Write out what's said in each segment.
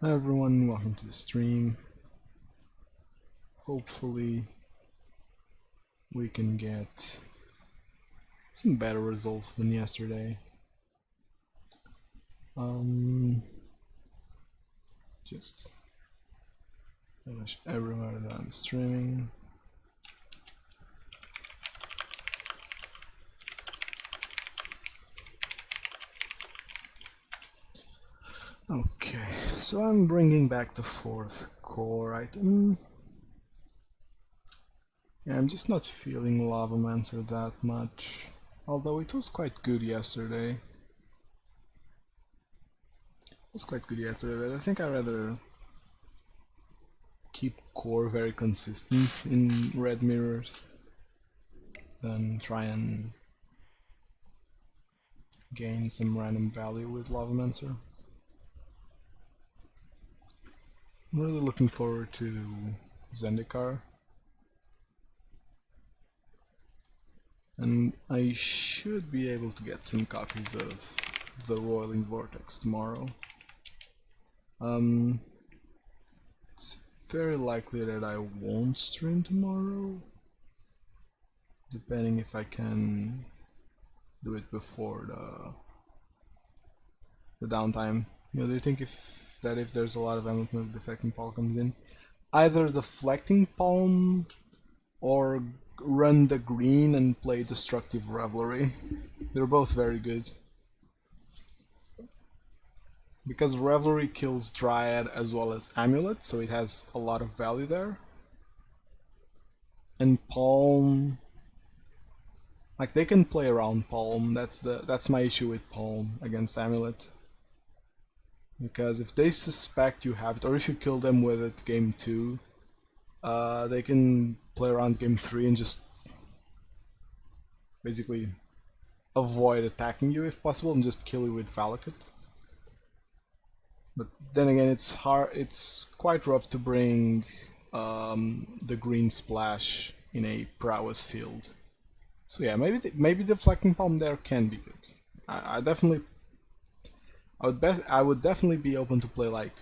Hi everyone, welcome to the stream. Hopefully we can get some better results than yesterday. Just finish everyone that I'm streaming. Okay, so I'm bringing back the fourth core item. Yeah, I'm just not feeling Lavamancer that much, although it was quite good yesterday. But I think I'd rather keep core very consistent in red mirrors than try and gain some random value with Lavamancer. I'm really looking forward to Zendikar. And I should be able to get some copies of the Roiling Vortex tomorrow. It's very likely that I won't stream tomorrow, depending if I can do it before the downtime. Do you think if there's a lot of Amulet with Deflecting Palm comes in, either Deflecting Palm or run the green and play Destructive Revelry? They're both very good. Because Revelry kills Dryad as well as Amulet, so it has a lot of value there. And Palm, like, they can play around Palm. That's my issue with Palm against Amulet. Because if they suspect you have it, or if you kill them with it game 2, they can play around game 3 and just basically avoid attacking you if possible and just kill you with Valakut. But then again, it's quite rough to bring the green splash in a prowess field. So yeah, maybe the Deflecting Palm there can be good. I would definitely be open to play like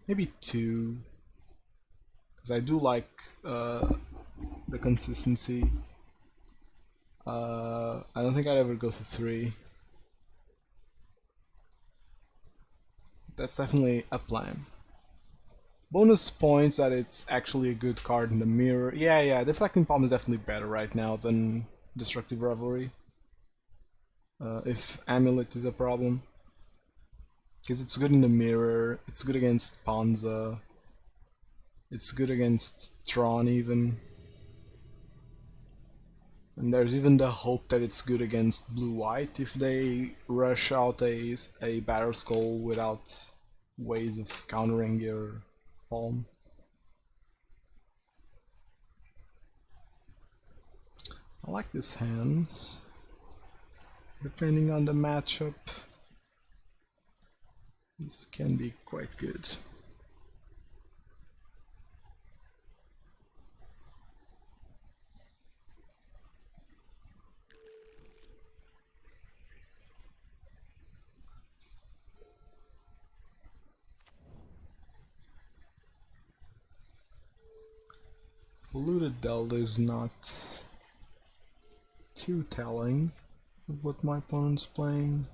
maybe 2, because I do like the consistency. I don't think I'd ever go to 3. That's definitely a plan. Bonus points that it's actually a good card in the mirror. Yeah, Deflecting Palm is definitely better right now than Destructive Revelry. If Amulet is a problem. Because it's good in the mirror, it's good against Panza, it's good against Tron even. And there's even the hope that it's good against blue-white if they rush out a Battle Skull without ways of countering your Palm. I like this hand, depending on the matchup. This can be quite good. Polluted Delta is not too telling of what my opponent's playing.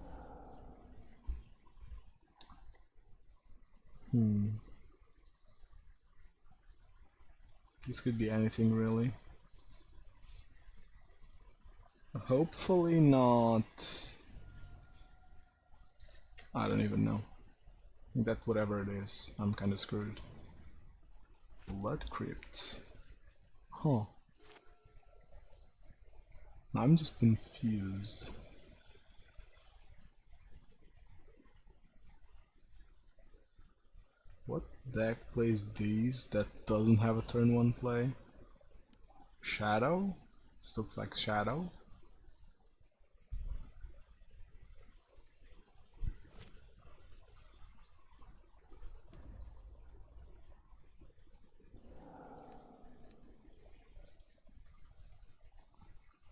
This could be anything really. Hopefully not. I don't even know. I think that whatever it is, I'm kinda screwed. Blood Crypts. Huh. I'm just confused. What deck plays these that doesn't have a turn 1 play? Shadow? This looks like Shadow.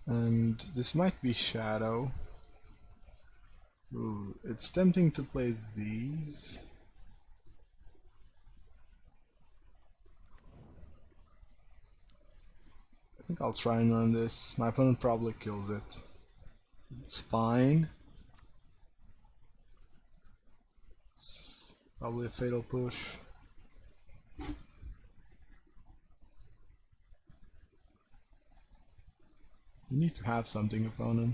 And this might be Shadow. Ooh, it's tempting to play these. I think I'll try and run this. My opponent probably kills it. It's fine. It's probably a fatal push. You need to have something, opponent.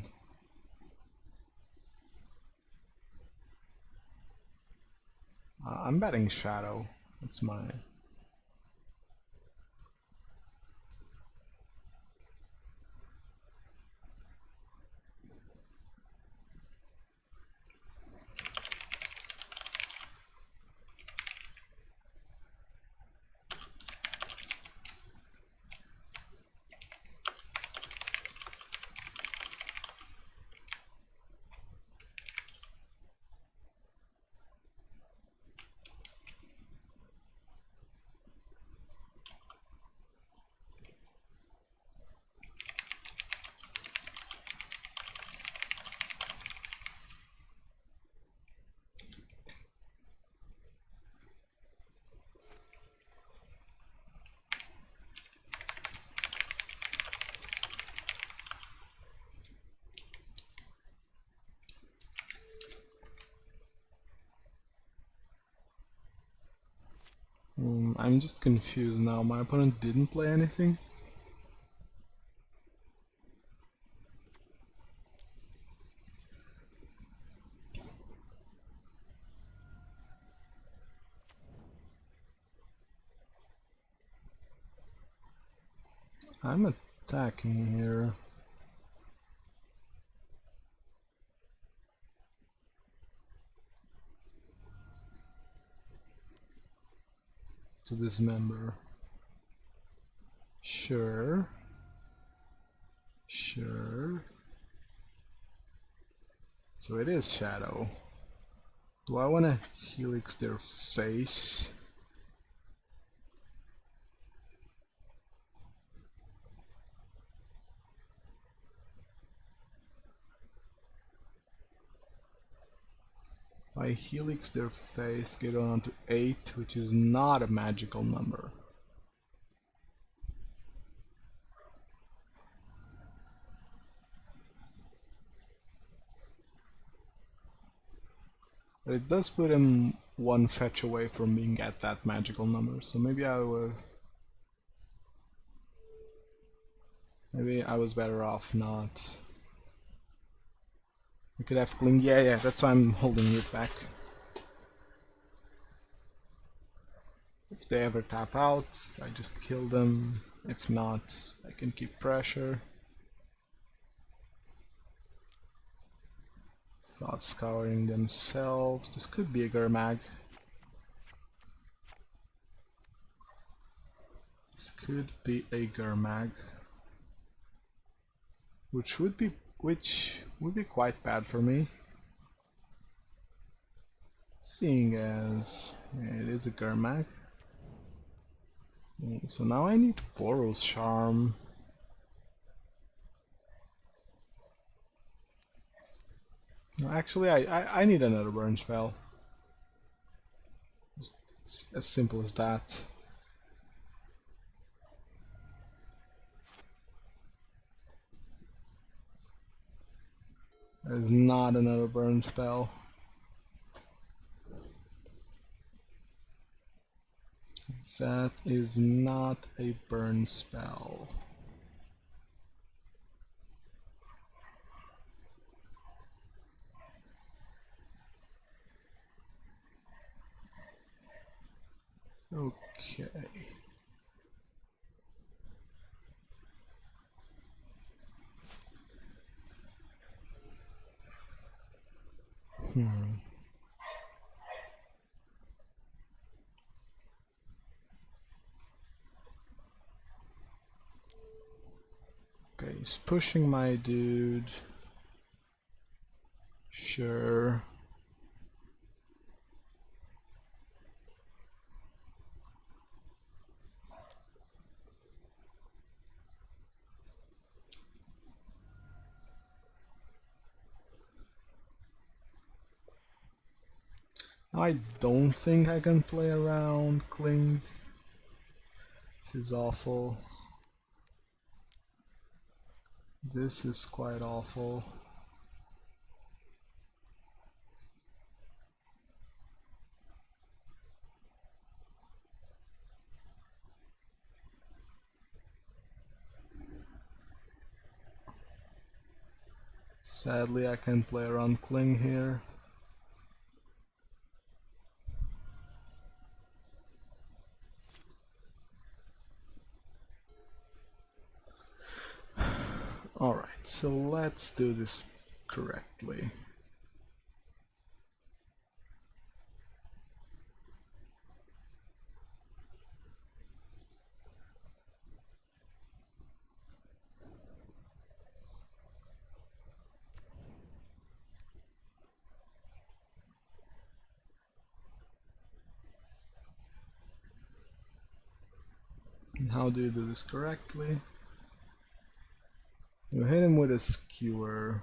I'm betting Shadow. That's mine. I'm just confused now. My opponent didn't play anything? I'm attacking here. To dismember. Sure. Sure. So it is Shadow. Do I want to Helix their face? If I Helix their face, get on to 8, which is not a magical number. But it does put him one fetch away from being at that magical number, so maybe I would... Maybe I was better off not. We could have Cling. Yeah, that's why I'm holding it back. If they ever tap out, I just kill them. If not, I can keep pressure. Thought scouring themselves. This could be a Gurmag. This could be a Gurmag. Which would be quite bad for me. Seeing as it is a Gurmag. So now I need Boros Charm. Actually, I need another burn spell. It's as simple as that. That is not another burn spell. That is not a burn spell. Okay. Okay, he's pushing my dude. Sure. I don't think I can play around Cling. This is awful. This is quite awful. Sadly, I can't play around Cling here. Alright, so let's do this correctly. And how do you do this correctly? You hit him with a Skewer.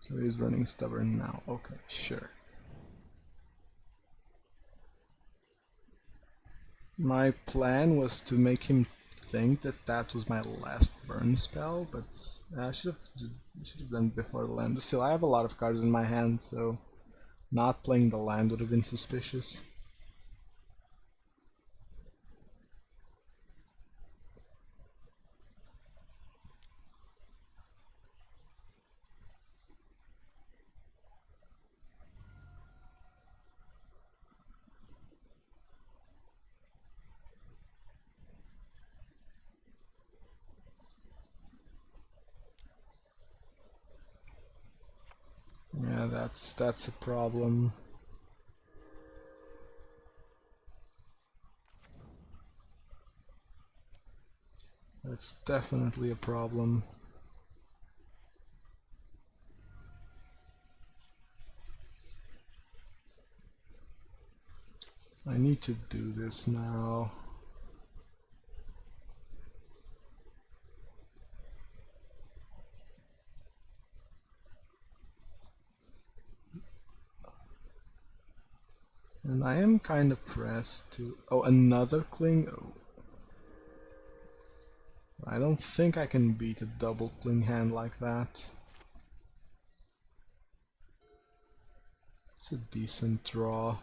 So he's running Stubborn now. Okay, sure. My plan was to make him think that that was my last burn spell, but I should have done it before the land. But still, I have a lot of cards in my hand, so not playing the land would have been suspicious. Yeah, that's a problem. That's definitely a problem. I need to do this now. And I am kind of pressed to... Oh, another Cling? Oh. I don't think I can beat a double Cling hand like that. It's a decent draw.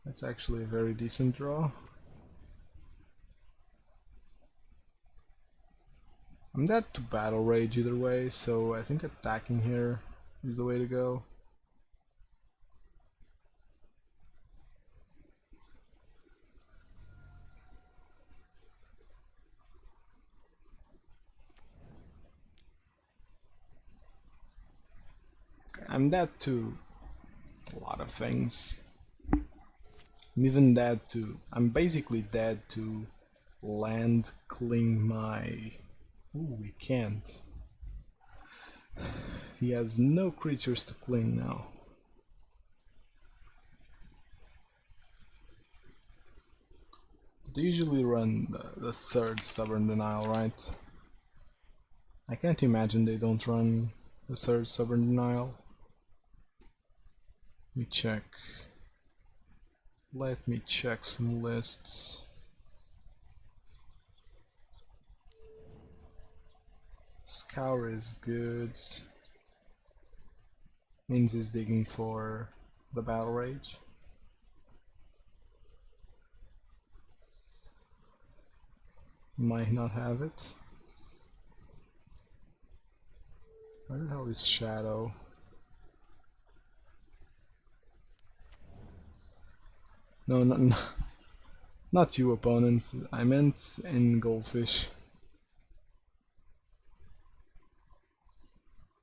That's actually a very decent draw. I'm dead to Battle Rage either way, so I think attacking here is the way to go. I'm dead to a lot of things. I'm even dead to... I'm basically dead to land Cling my... Ooh, we can't. He has no creatures to cling now. They usually run the third Stubborn Denial, right? I can't imagine they don't run the third Stubborn Denial. Let me check. Let me check some lists. Scour is good. Means he's digging for the Battle Rage. Might not have it. Where the hell is Shadow? No, not you, opponent. I meant in Goldfish.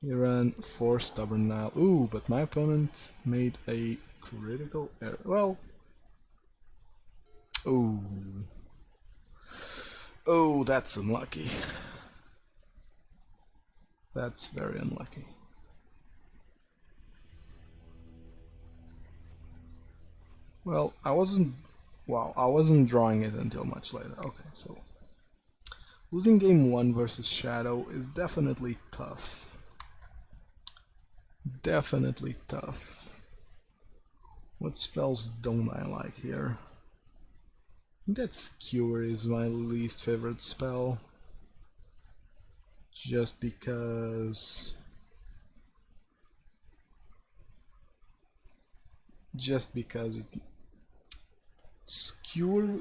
He ran 4 Stubborn Denial. Ooh, but my opponent made a critical error. Well... Ooh. Oh, that's unlucky. That's very unlucky. Well, I wasn't... Wow, I wasn't drawing it until much later. Okay, so... Losing game 1 versus Shadow is definitely tough. Definitely tough. What spells don't I like here? I think that Skewer is my least favorite spell. Just because... it... Skewer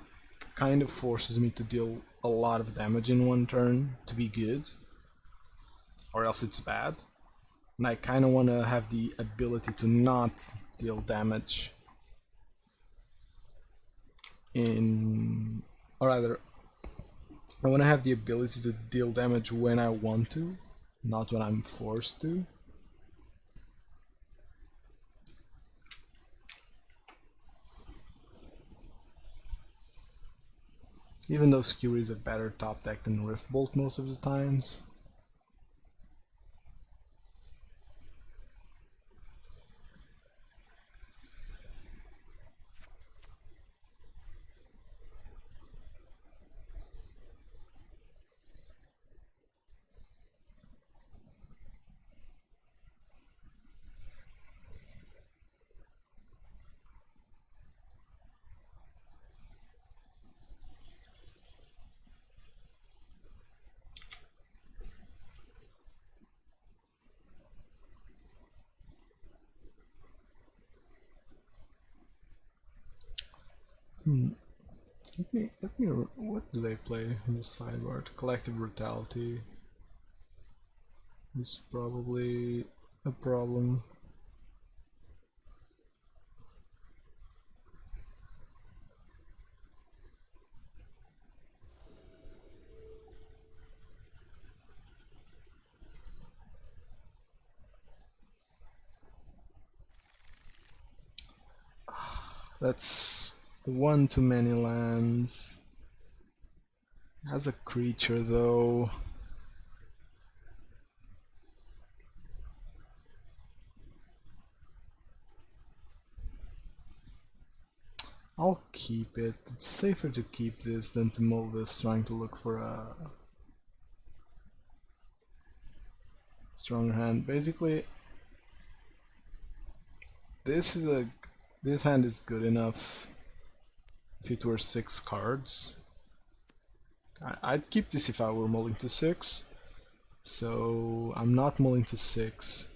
kind of forces me to deal a lot of damage in one turn to be good, or else it's bad. And I kind of want to have the ability to not deal damage in... or rather, I want to have the ability to deal damage when I want to, not when I'm forced to. Even though Skewer is a better top deck than Riftbolt most of the times. What do they play in the sideboard? Collective Brutality is probably a problem. That's one too many lands. Has a creature though. I'll keep it. It's safer to keep this than to mull this trying to look for a strong hand. Basically, this hand is good enough if it were 6 cards. I'd keep this if I were mulling to 6. So I'm not mulling to 6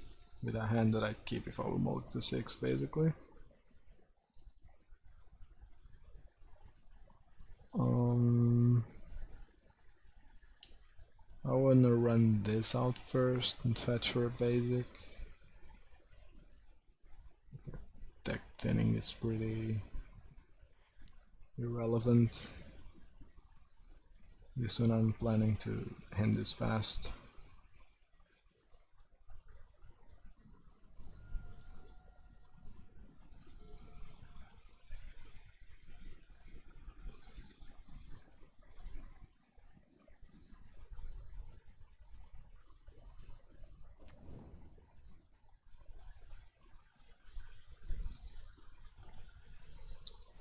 with a hand that I'd keep if I were mulling to 6, basically. I wanna run this out first and fetch for a basic. Deck thinning is pretty irrelevant. This one I'm planning to hand this fast.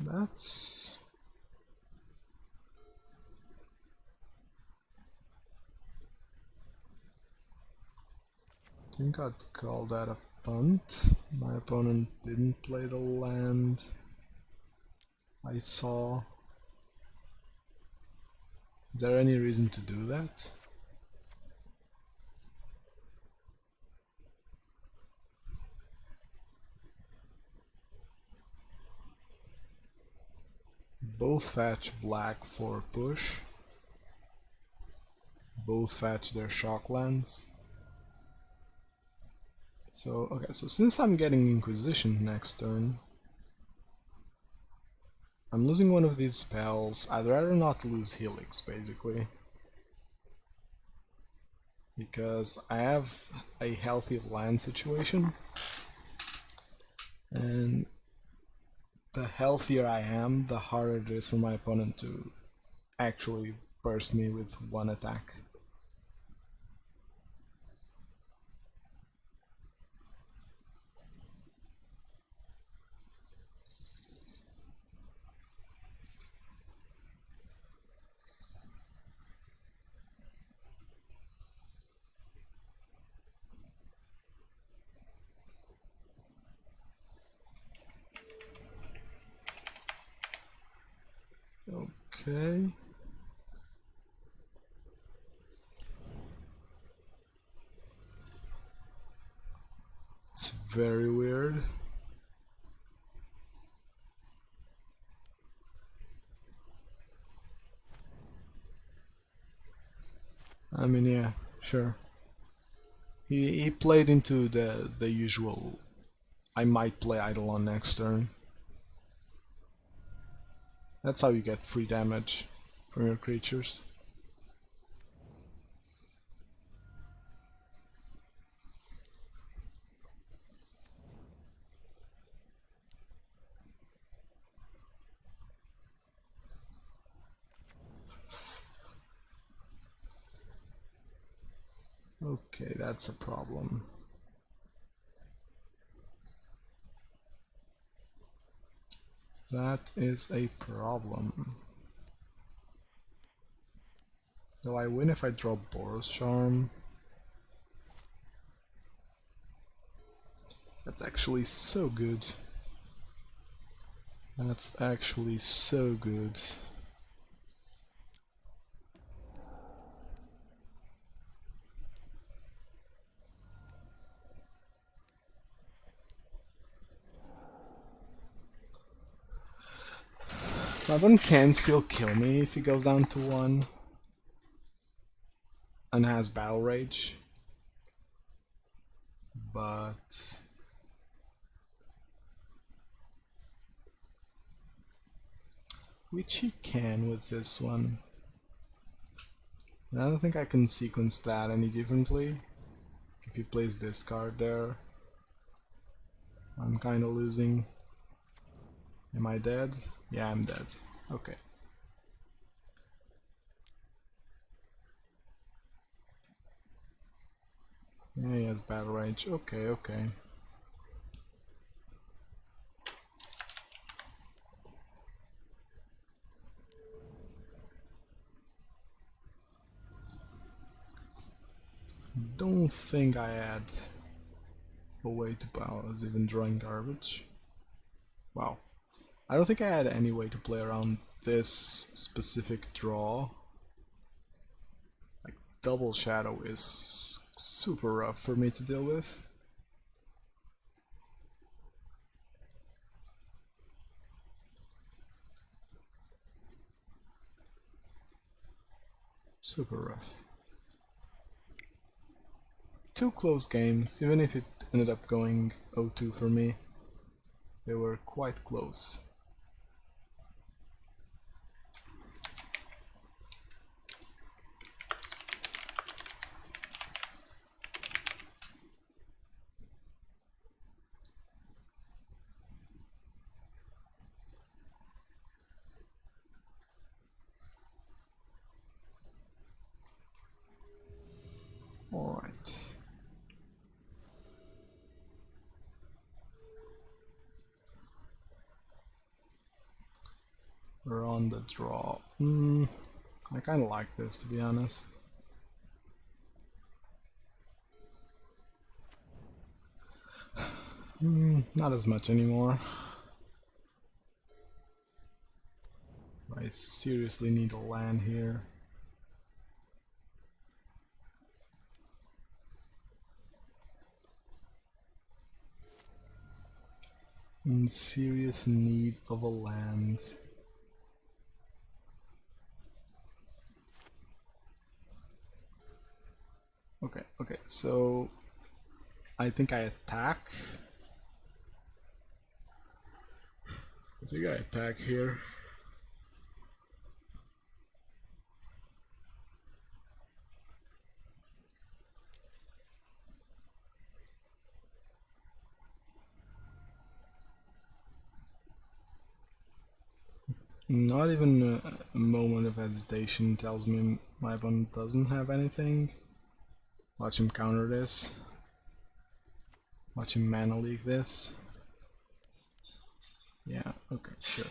That's... I think I'd call that a punt. My opponent didn't play the land I saw. Is there any reason to do that? Both fetch black for push. Both fetch their shock lands. So, okay, so since I'm getting Inquisition next turn, I'm losing one of these spells. I'd rather not lose Helix, basically. Because I have a healthy land situation. And the healthier I am, the harder it is for my opponent to actually burst me with one attack. Okay. It's very weird. I mean, yeah, sure. He played into the usual. I might play Eidolon next turn. That's how you get free damage from your creatures. Okay, that's a problem. That is a problem. Do I win if I draw Boros Charm? That's actually so good. That's actually so good. My opponent can still kill me if he goes down to 1 and has Battle Rage, but which he can with this one. I don't think I can sequence that any differently. If he plays this card there, I'm kinda losing. Am I dead? Yeah, I'm dead. Okay. Yeah, he has Battle Rage. Okay, okay. Don't think I had a way to I was even drawing garbage. Wow. I don't think I had any way to play around this specific draw. Like, Double Shadow is super rough for me to deal with. Super rough. 2 close games, even if it ended up going 0-2 for me. They were quite close. Alright. We're on the draw. I kinda like this, to be honest. Not as much anymore. I seriously need a land here. In serious need of a land. Okay, so I think I attack. I think I attack here. Not even a moment of hesitation tells me my opponent doesn't have anything. Watch him counter this. Watch him mana leak this. Yeah, okay, sure.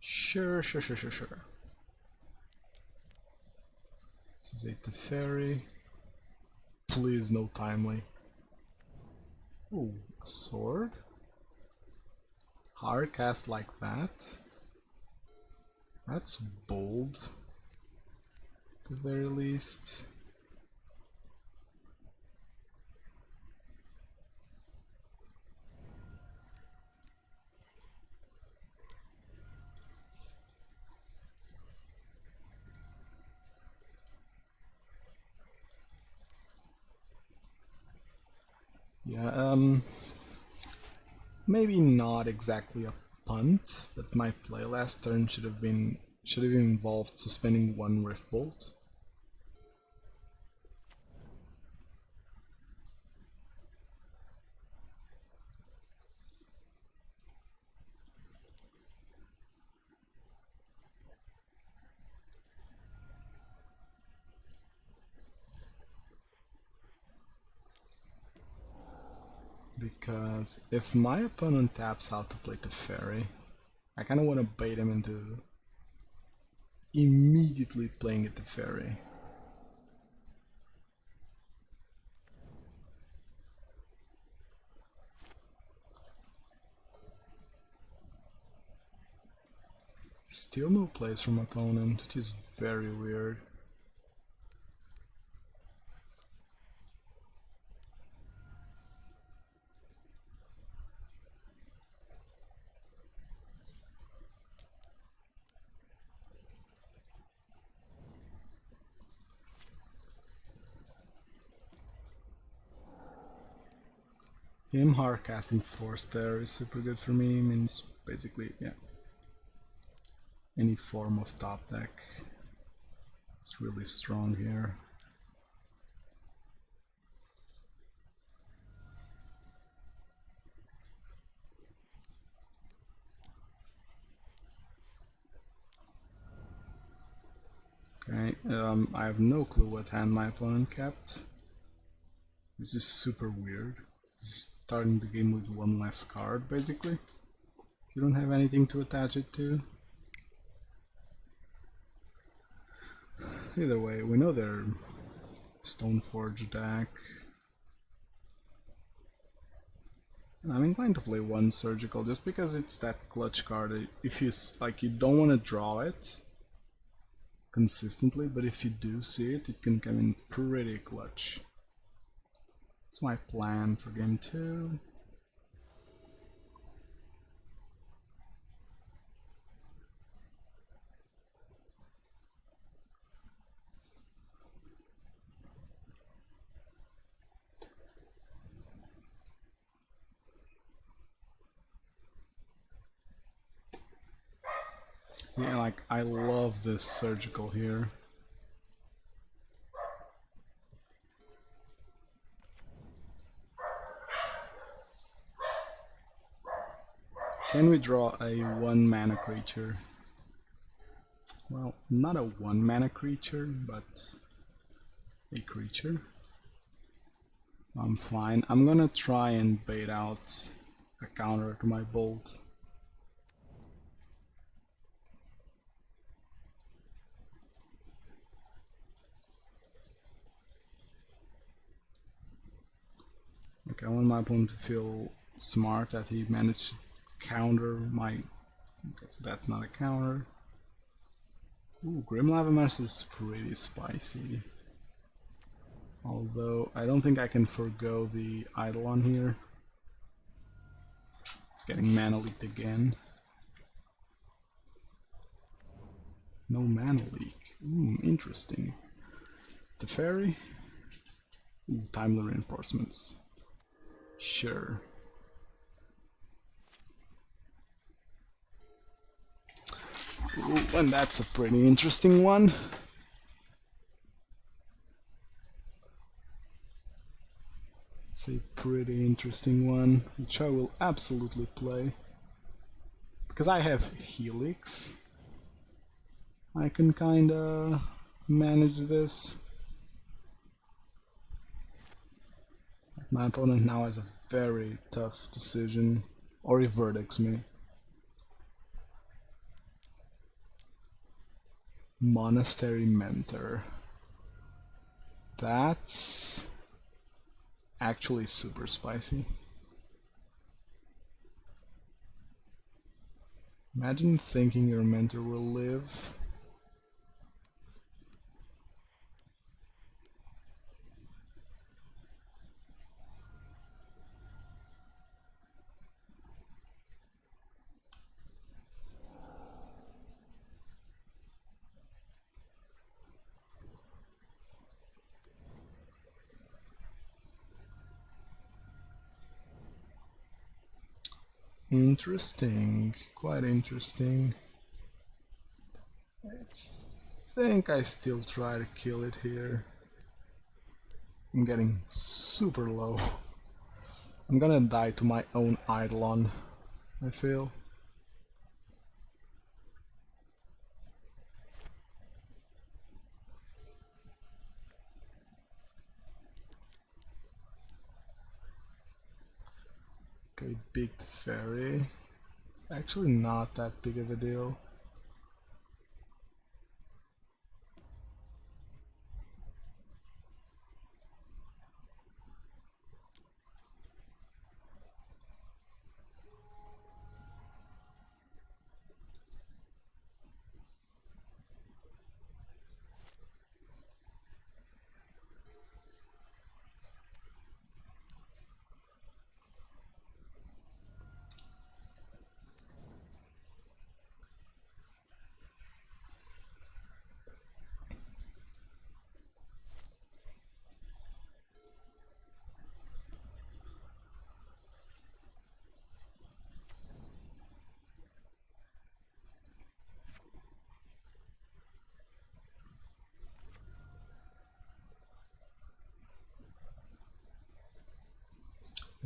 Sure. This is 8 to Fairy. Please, no timely. Ooh, a sword? Hard cast like that? That's bold, at the very least. Yeah, maybe not exactly a punt, but my play last turn should have involved suspending one Rift Bolt. Because if my opponent taps out to play the Fairy, I kinda wanna bait him into immediately playing it to Fairy. Still no plays from opponent, which is very weird. Him hardcasting Force there is super good for me, means basically, yeah, any form of top deck is really strong here. Okay, I have no clue what hand my opponent kept. This is super weird. Starting the game with one less card, basically. You don't have anything to attach it to. Either way, we know they're Stoneforge deck. I'm inclined to play one Surgical just because it's that clutch card. If you like, you don't want to draw it consistently, but if you do see it, it can come in pretty clutch. That's my plan for game 2. Yeah, like, I love this Surgical here. Can we draw a 1-mana creature? Well, not a 1-mana creature, but a creature. I'm fine. I'm gonna try and bait out a counter to my bolt. Okay, I want my opponent to feel smart that he managed to counter my... Okay, so that's not a counter. Ooh, Grim Lavamancer is pretty spicy. Although, I don't think I can forgo the Eidolon here. It's getting mana leaked again. No mana leak. Interesting. The Fairy? Ooh, timely reinforcements. Sure. Ooh, and that's a pretty interesting one. It's a pretty interesting one, which I will absolutely play. Because I have Helix, I can kinda manage this. My opponent now has a very tough decision, or he verdicts me. Monastery Mentor. That's actually super spicy. Imagine thinking your mentor will live. Interesting, quite interesting. I think I still try to kill it here. I'm getting super low. I'm gonna die to my own Eidolon, I feel. Okay, big fairy. It's actually not that big of a deal.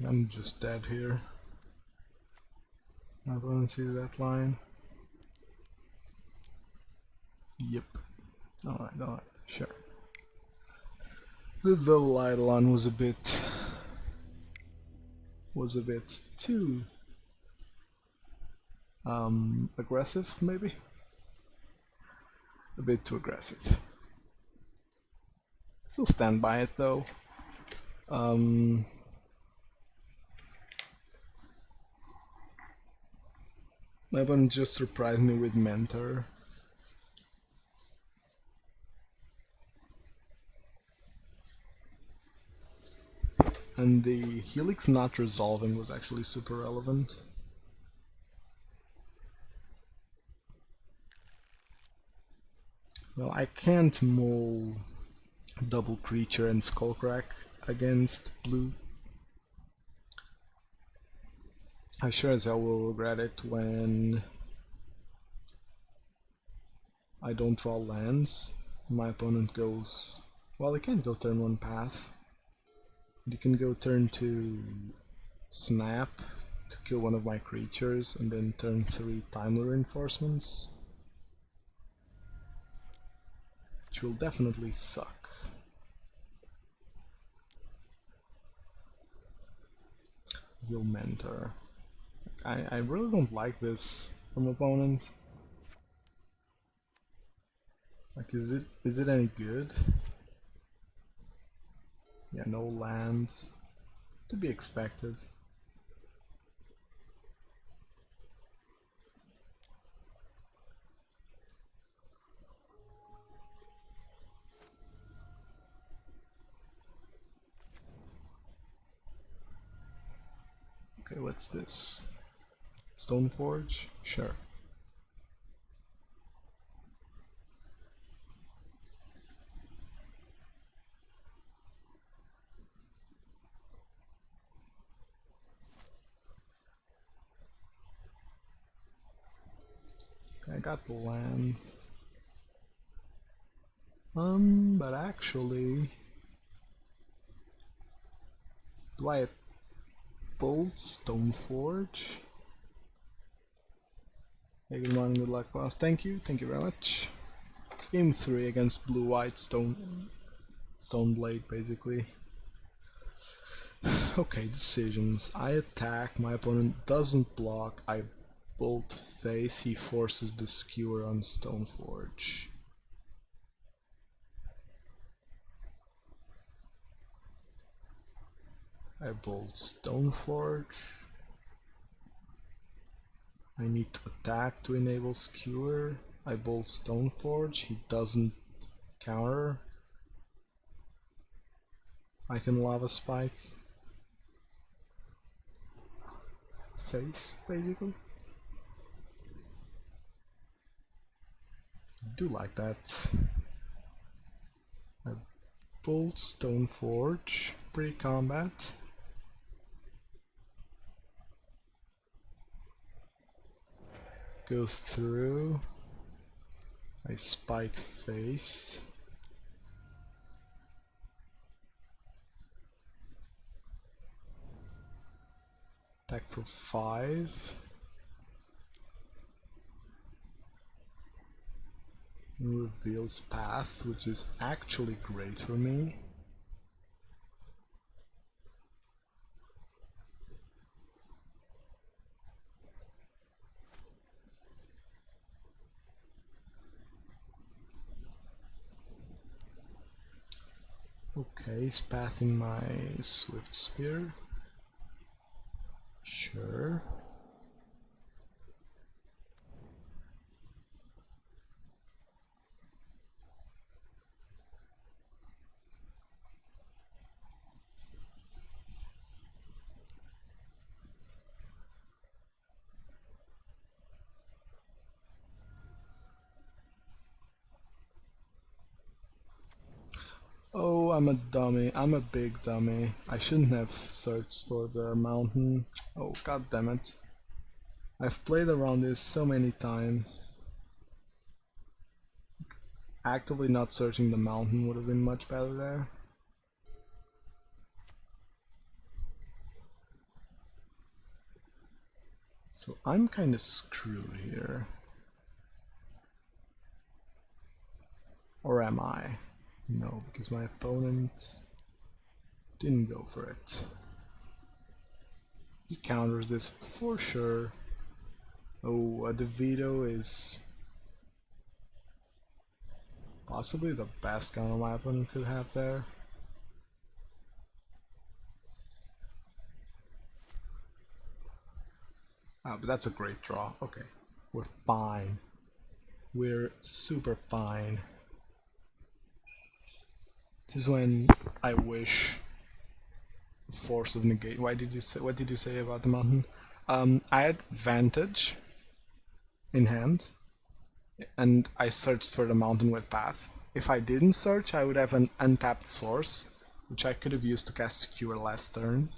I'm just dead here. Not gonna see that line. Yep. Alright, sure. The Eidolon was a bit too aggressive, maybe? A bit too aggressive. Still stand by it though. My opponent just surprised me with Mentor. And the Helix not resolving was actually super relevant. Well, I can't mull double creature and Skullcrack against blue. I sure as hell will regret it when I don't draw lands. My opponent goes... well, he can't go turn 1 path. He can go turn 2 snap to kill one of my creatures, and then turn 3 timely reinforcements. Which will definitely suck. Will Mentor. I really don't like this from opponent. Like, is it any good? Yeah, no land. To be expected. Okay, what's this? Stoneforge? Sure. I got the land. But actually... do I bolt Stoneforge? Hey, good morning, good luck, boss. Thank you very much. It's game 3 against blue-white Stoneblade, basically. Okay, decisions. I attack, my opponent doesn't block, I bolt face, he forces the Skewer on Stoneforge. I bolt Stoneforge. I need to attack to enable Skewer. I bolt Stoneforge, he doesn't counter. I can Lava Spike. Face, basically. I do like that. I bolt Stoneforge pre-combat. Goes through. I spike face. Attack for 5. And reveals path, which is actually great for me. Okay, he's pathing my Swiftspear. Sure. Oh, I'm a dummy. I'm a big dummy. I shouldn't have searched for the mountain. Oh, god damn it. I've played around this so many times. Actively not searching the mountain would have been much better there. So I'm kinda screwed here. Or am I? No, because my opponent didn't go for it. He counters this for sure. Oh, the veto is possibly the best counter my opponent could have there. Ah, but that's a great draw. Okay, we're fine. We're super fine. This is when I wish Force of Negate. What did you say about the mountain? I had Vantage in hand, and I searched for the mountain with path. If I didn't search, I would have an untapped source, which I could have used to cast Secure last turn.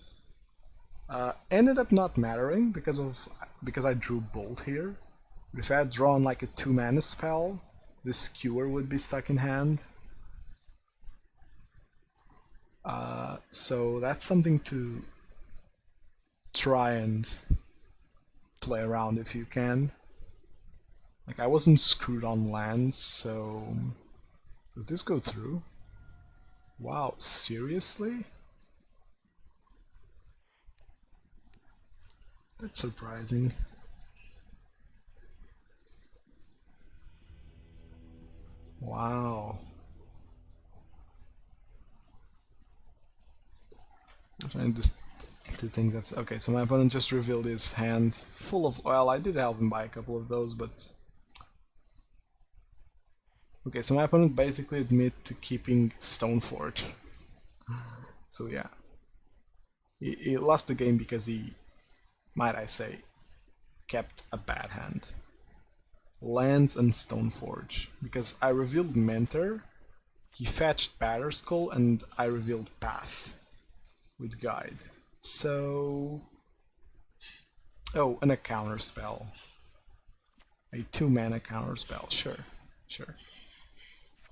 Ended up not mattering because I drew Bolt here. But if I had drawn like a 2-mana spell, this Skewer would be stuck in hand. So that's something to try and play around if you can. Like, I wasn't screwed on lands, so... Does this go through? Wow, seriously? That's surprising. Wow. I'm trying to think that's... Okay, so my opponent just revealed his hand full of... Well, I did help him buy a couple of those, but... Okay, so my opponent basically admitted to keeping Stoneforge. So yeah. He lost the game because he, might I say, kept a bad hand. Lands and Stoneforge. Because I revealed Mentor, he fetched Batterskull, and I revealed Path with Guide. So... Oh, and a counter spell. A 2-mana counter spell, sure.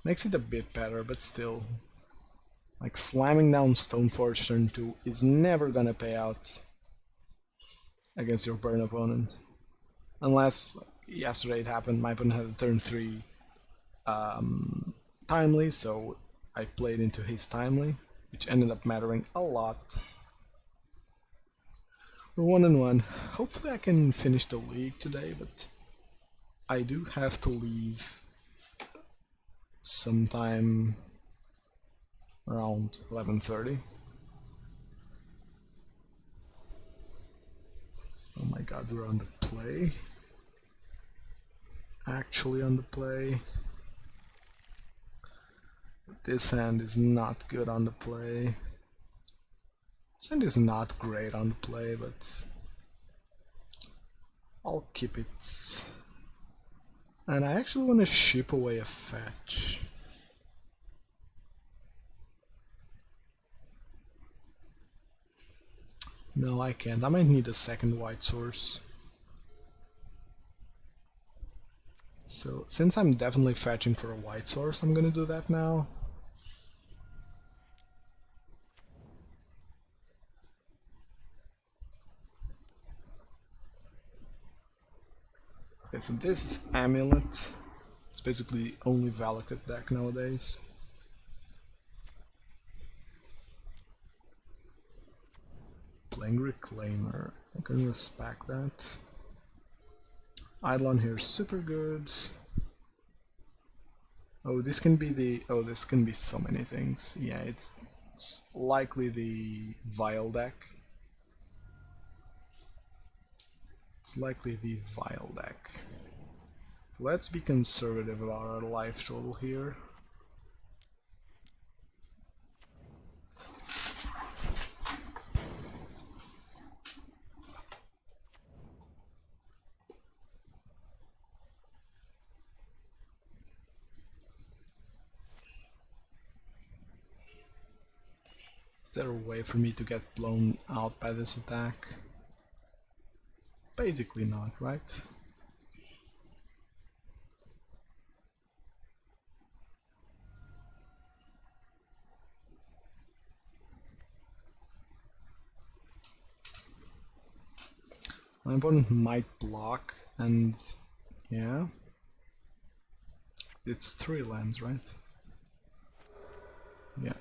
Makes it a bit better, but still. Like, slamming down Stoneforge turn 2 is never gonna pay out against your burn opponent. Unless, yesterday it happened, my opponent had a turn 3 timely, so I played into his timely, which ended up mattering a lot. We're 1-1. Hopefully I can finish the league today, but I do have to leave sometime around 11:30. Oh my god, we're on the play. actually on the play. This hand is not good on the play. This hand is not great on the play, but I'll keep it. And I actually want to ship away a fetch. No, I can't. I might need a second white source. So, since I'm definitely fetching for a white source, I'm gonna do that now. Okay, so this is Amulet. It's basically the only Valakut deck nowadays. Playing Reclaimer. I can respect that. Eidolon here is super good. Oh, this can be the... Oh, this can be so many things. Yeah, it's likely the Vile deck. It's likely the Vile deck. Let's be conservative about our life total here. Is there a way for me to get blown out by this attack? Basically not, right? My opponent might block, and yeah. It's 3 lands, right? Yeah.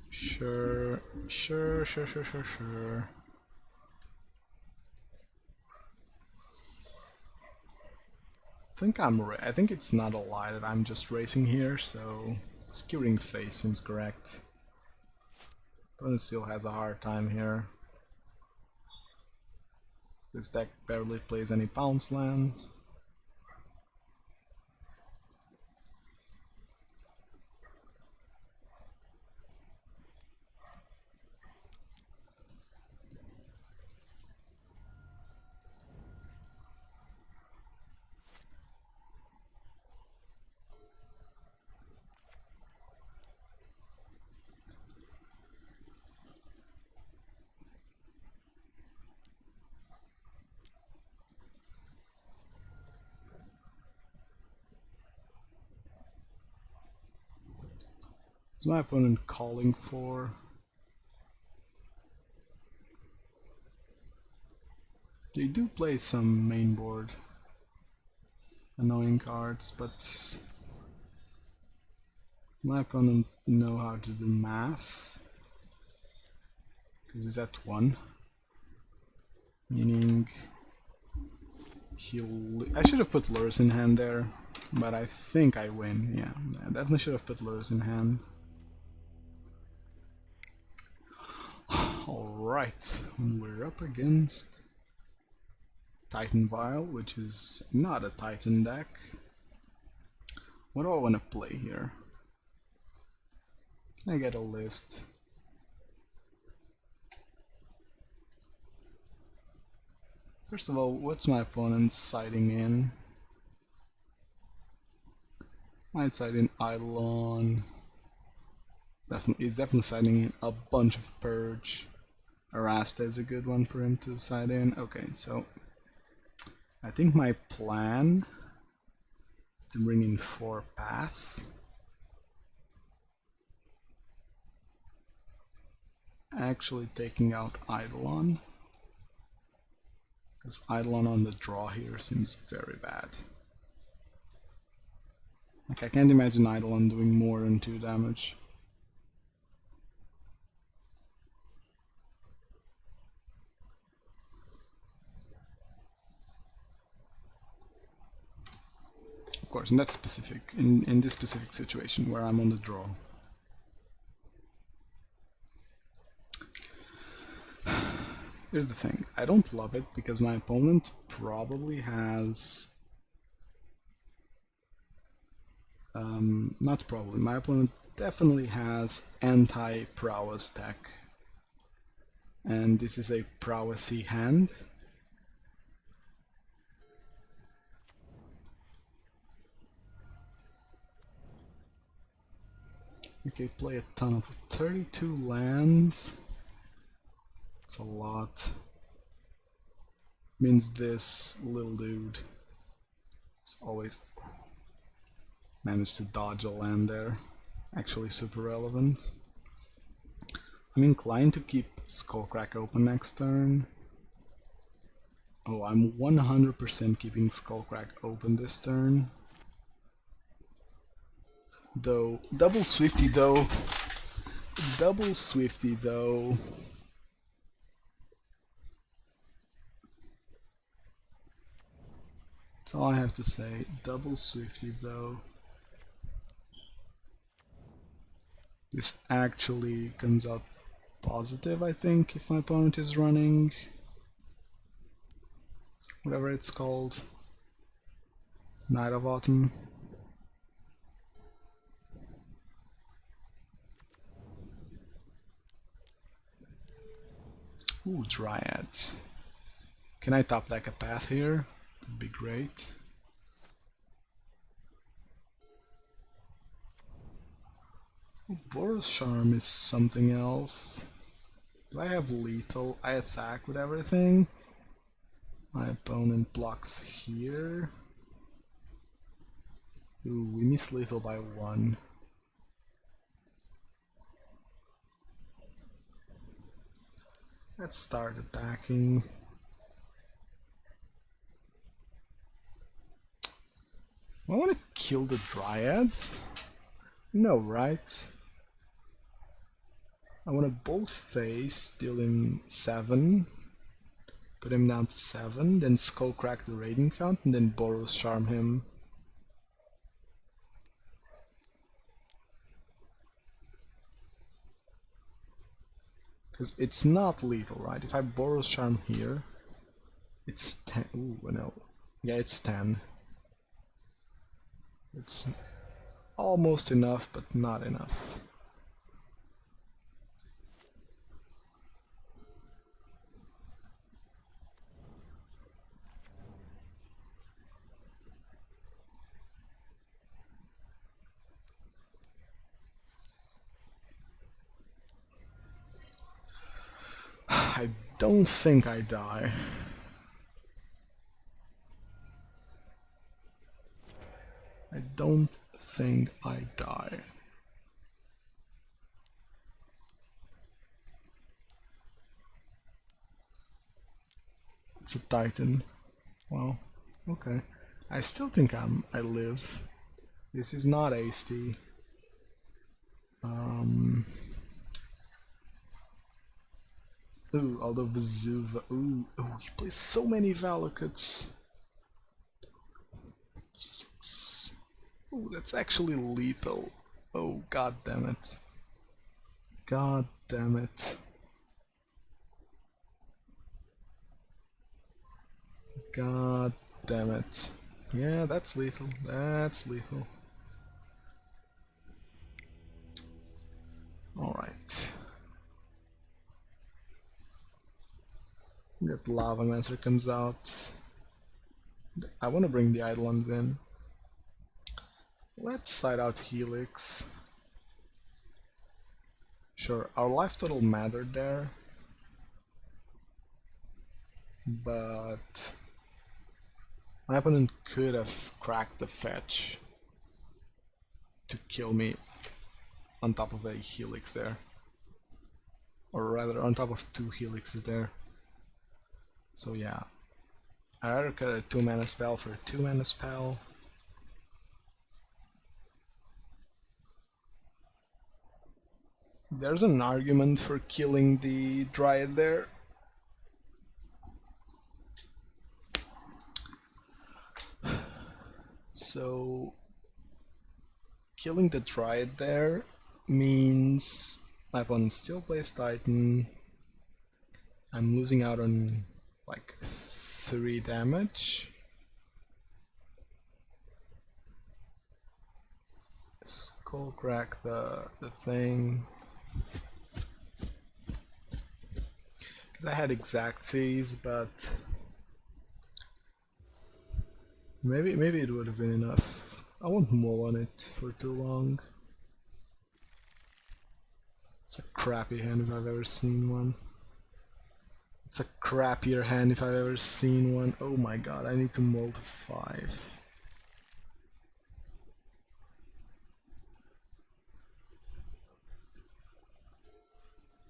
Sure. I think it's not a lie that I'm just racing here, so skewering face seems correct. Opponent still has a hard time here. This deck barely plays any bounce lands. What's my opponent calling for? They do play some main board annoying cards, but my opponent know how to do math, because he's at 1, meaning I should have put Lurrus in hand there, but I think I win. Yeah, I definitely should have put Lurrus in hand. Alright, we're up against Titan Vial, which is not a Titan deck. What do I want to play here? Can I get a list? First of all, what's my opponent siding in? Might side in Eidolon. He's definitely siding in a bunch of Purge. Arasta is a good one for him to side in. Okay, so I think my plan is to bring in 4 Path. Actually taking out Eidolon, because Eidolon on the draw here seems very bad. Like, I can't imagine Eidolon doing more than 2 damage. Of course, in that specific, in this specific situation where I'm on the draw. Here's the thing, I don't love it because my opponent probably has... not probably, my opponent definitely has anti-prowess tech. And this is a prowessy hand. Okay, play a ton of 32 lands. It's a lot. Means this little dude is always managed to dodge a land there. Actually super relevant. I'm inclined to keep Skullcrack open next turn. Oh, I'm 100% keeping Skullcrack open this turn. Though, double Swifty though. Double Swifty though. That's all I have to say. Double Swifty though. This actually comes up positive, I think, if my opponent is running whatever it's called. Night of Autumn. Ooh, Dryads. Can I top deck a path here? Would be great. Ooh, Boros Charm is something else. Do I have lethal? I attack with everything. My opponent blocks here. Ooh, we miss lethal by 1. Let's start attacking. I want to kill the Dryads? No, right? I want to bolt face, deal him 7, put him down to 7, then Skullcrack the Raging Fountain, then Boros Charm him. Because it's not lethal, right? If I Boros Charm here, it's 10. Ooh, no. Yeah, it's 10. It's almost enough, but not enough. I don't think I die. I don't think I die. It's a Titan. Well, okay. I still think I live. This is not hasty. Ooh, although Vesuva. Ooh, he plays so many Valakuts. Ooh, that's actually lethal. Oh, god damn it. God damn it. God damn it. Yeah, that's lethal. That's lethal. Alright. That Lavamancer comes out. I want to bring the Eidolons in. Let's side out Helix. Sure, our life total mattered there. But my opponent could have cracked the fetch to kill me on top of a Helix there. Or rather, on top of 2 Helixes there. So yeah, I rather cut a 2-mana spell for a 2-mana spell. There's an argument for killing the Dryad there. So killing the Dryad there means my opponent still plays Titan. I'm losing out on like 3 damage. Skullcrack the thing. Because I had exact Cs, but maybe it would have been enough. I won't mull on it for too long. It's a crappy hand if I've ever seen one. It's a crappier hand if I've ever seen one. Oh my god, I need to mull to 5.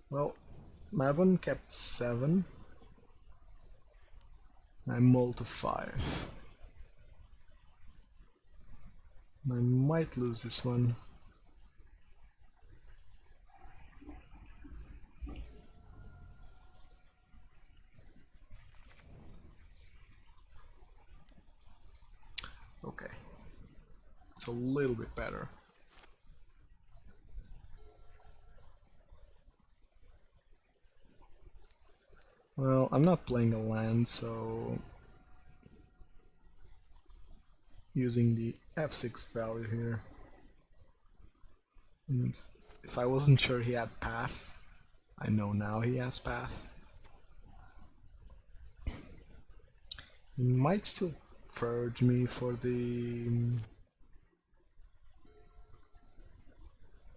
Well, my opponent kept 7. I mull to 5. I might lose this one. Okay. It's a little bit better. Well, I'm not playing a land, so using the F6 value here. And if I wasn't sure he had Path, I know now he has Path. He might still purge me for the...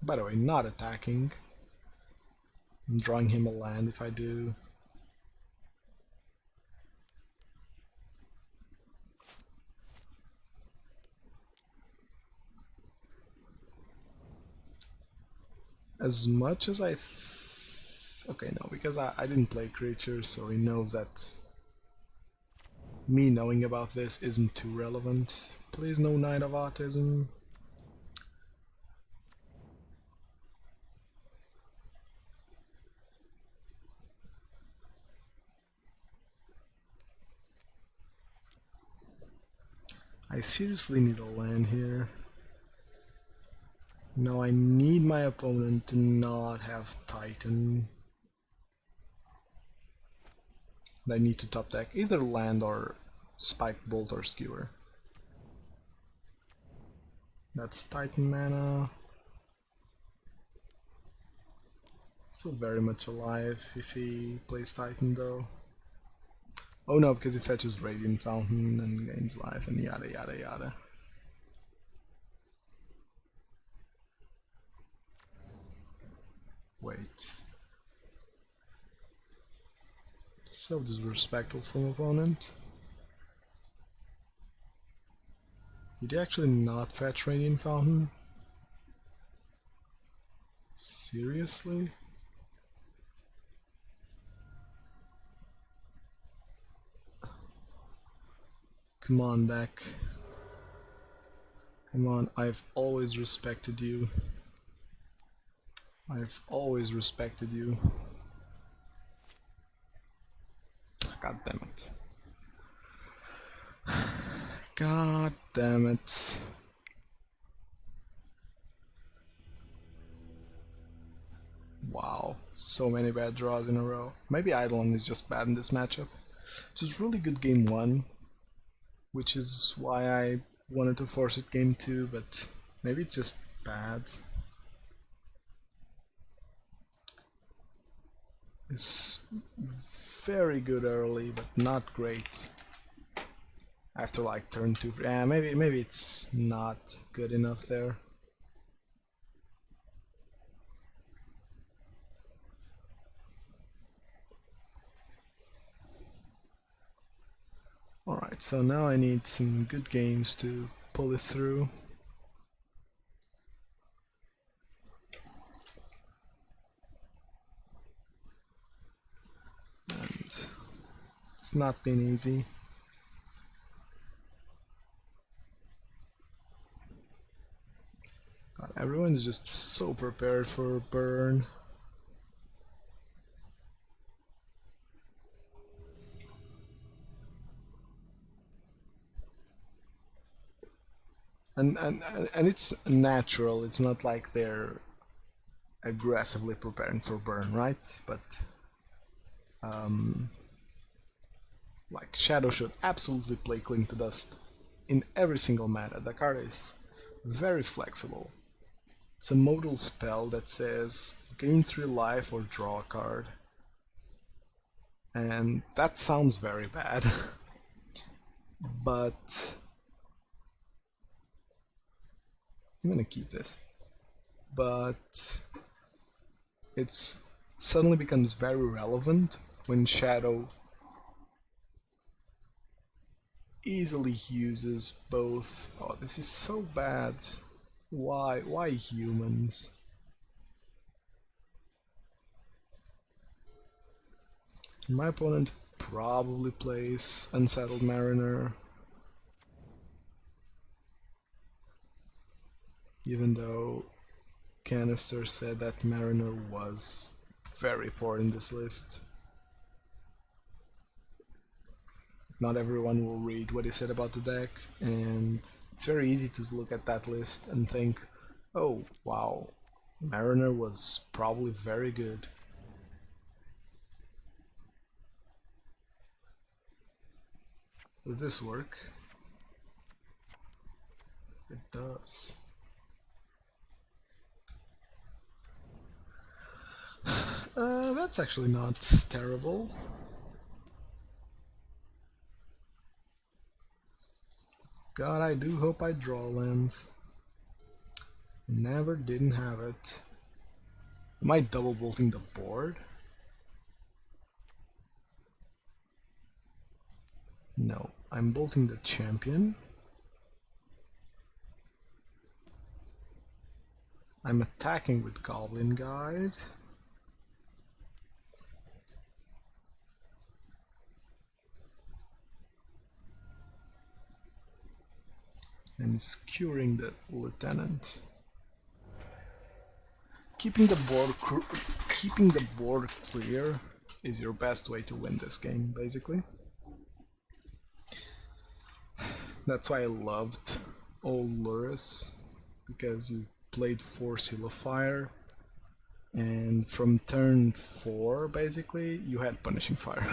By the way, not attacking. I'm drawing him a land if I do. As much as okay, no, because I didn't play creatures, so he knows that me knowing about this isn't too relevant. Please no Knight of Autism. I seriously need a land here. No, I need my opponent to not have Titan. I need to top deck either land or Spike Bolt or Skewer. That's Titan mana. Still very much alive if he plays Titan though. Oh no, because he fetches Radiant Fountain and gains life and yada yada yada. Wait. So disrespectful from opponent. Did he actually not fetch Radiant Fountain? Seriously? Come on, deck. Come on, I've always respected you. I've always respected you. God damn it. God damn it. Wow, so many bad draws in a row. Maybe Eidolon is just bad in this matchup. It was really good game 1, which is why I wanted to force it game 2, but maybe it's just bad. It's very good early, but not great after like turn 2. Yeah, maybe it's not good enough there. Alright, so now I need some good games to pull it through. And it's not been easy. God, everyone is just so prepared for a burn. And it's natural. It's not like they're aggressively preparing for burn, right? But like Shadow should absolutely play Cling to Dust in every single meta. The card is very flexible. It's a modal spell that says gain 3 life or draw a card. And that sounds very bad. But I'm gonna keep this. But it suddenly becomes very relevant when Shadow easily uses both. Oh, this is so bad. Why? Why humans? My opponent probably plays Unsettled Mariner, even though Canister said that Mariner was very poor in this list. Not everyone will read what he said about the deck, and it's very easy to look at that list and think, oh wow, Mariner was probably very good. Does this work? It does. That's actually not terrible. God, I do hope I draw land. Never didn't have it. Am I double bolting the board? No, I'm bolting the champion. I'm attacking with Goblin Guide. I'm skewering the lieutenant. Keeping the board clear is your best way to win this game, basically. That's why I loved old Lurrus, because you played 4 Seal of Fire, and from turn 4, basically, you had Punishing Fire.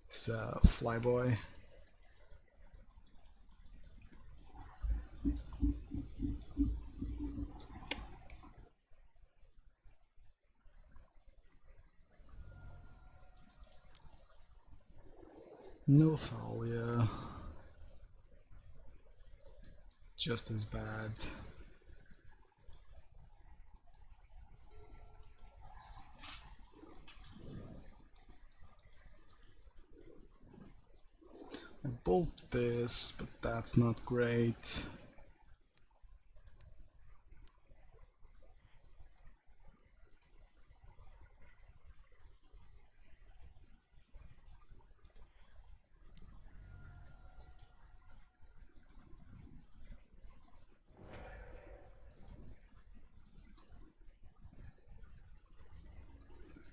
It's a Flyboy. No Thalia. Just as bad. I bolt this, but that's not great.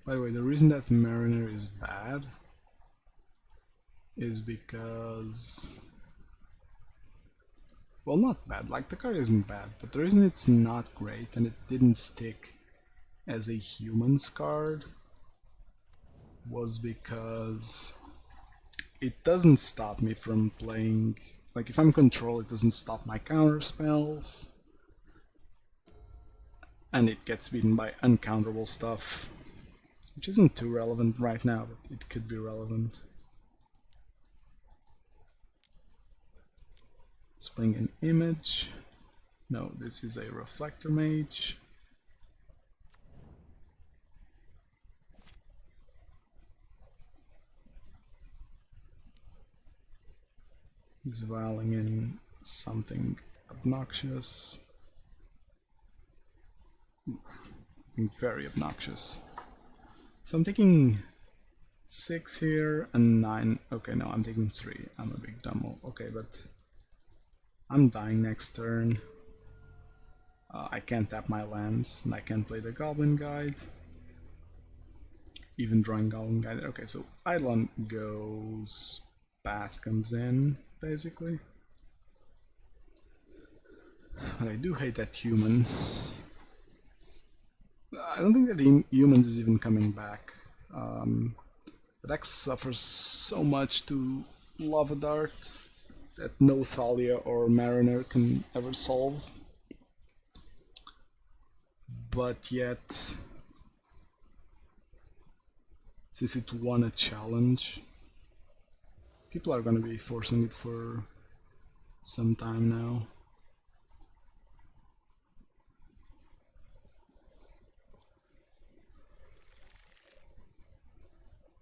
By the way, the reason that Mariner is bad is because... well, not bad, like the card isn't bad, but the reason it's not great and it didn't stick as a humans card was because it doesn't stop me from playing... like, if I'm control, it doesn't stop my counter spells, and it gets beaten by uncounterable stuff, which isn't too relevant right now, but it could be relevant. Let's bring an image. No, this is a Reflector Mage. He's vialing in something obnoxious. Oof, very obnoxious. So I'm taking 6 here and 9. Okay, no, I'm taking 3. I'm a big dumbo. Okay, but I'm dying next turn. I can't tap my lands, and I can't play the Goblin Guide. Even drawing Goblin Guide. Okay, so Eidolon goes, Path comes in, basically. But I do hate that humans. I don't think that humans is even coming back. The deck suffers so much to Lava Dart that no Thalia or Mariner can ever solve. But yet, since it won a challenge, people are gonna be forcing it for some time now.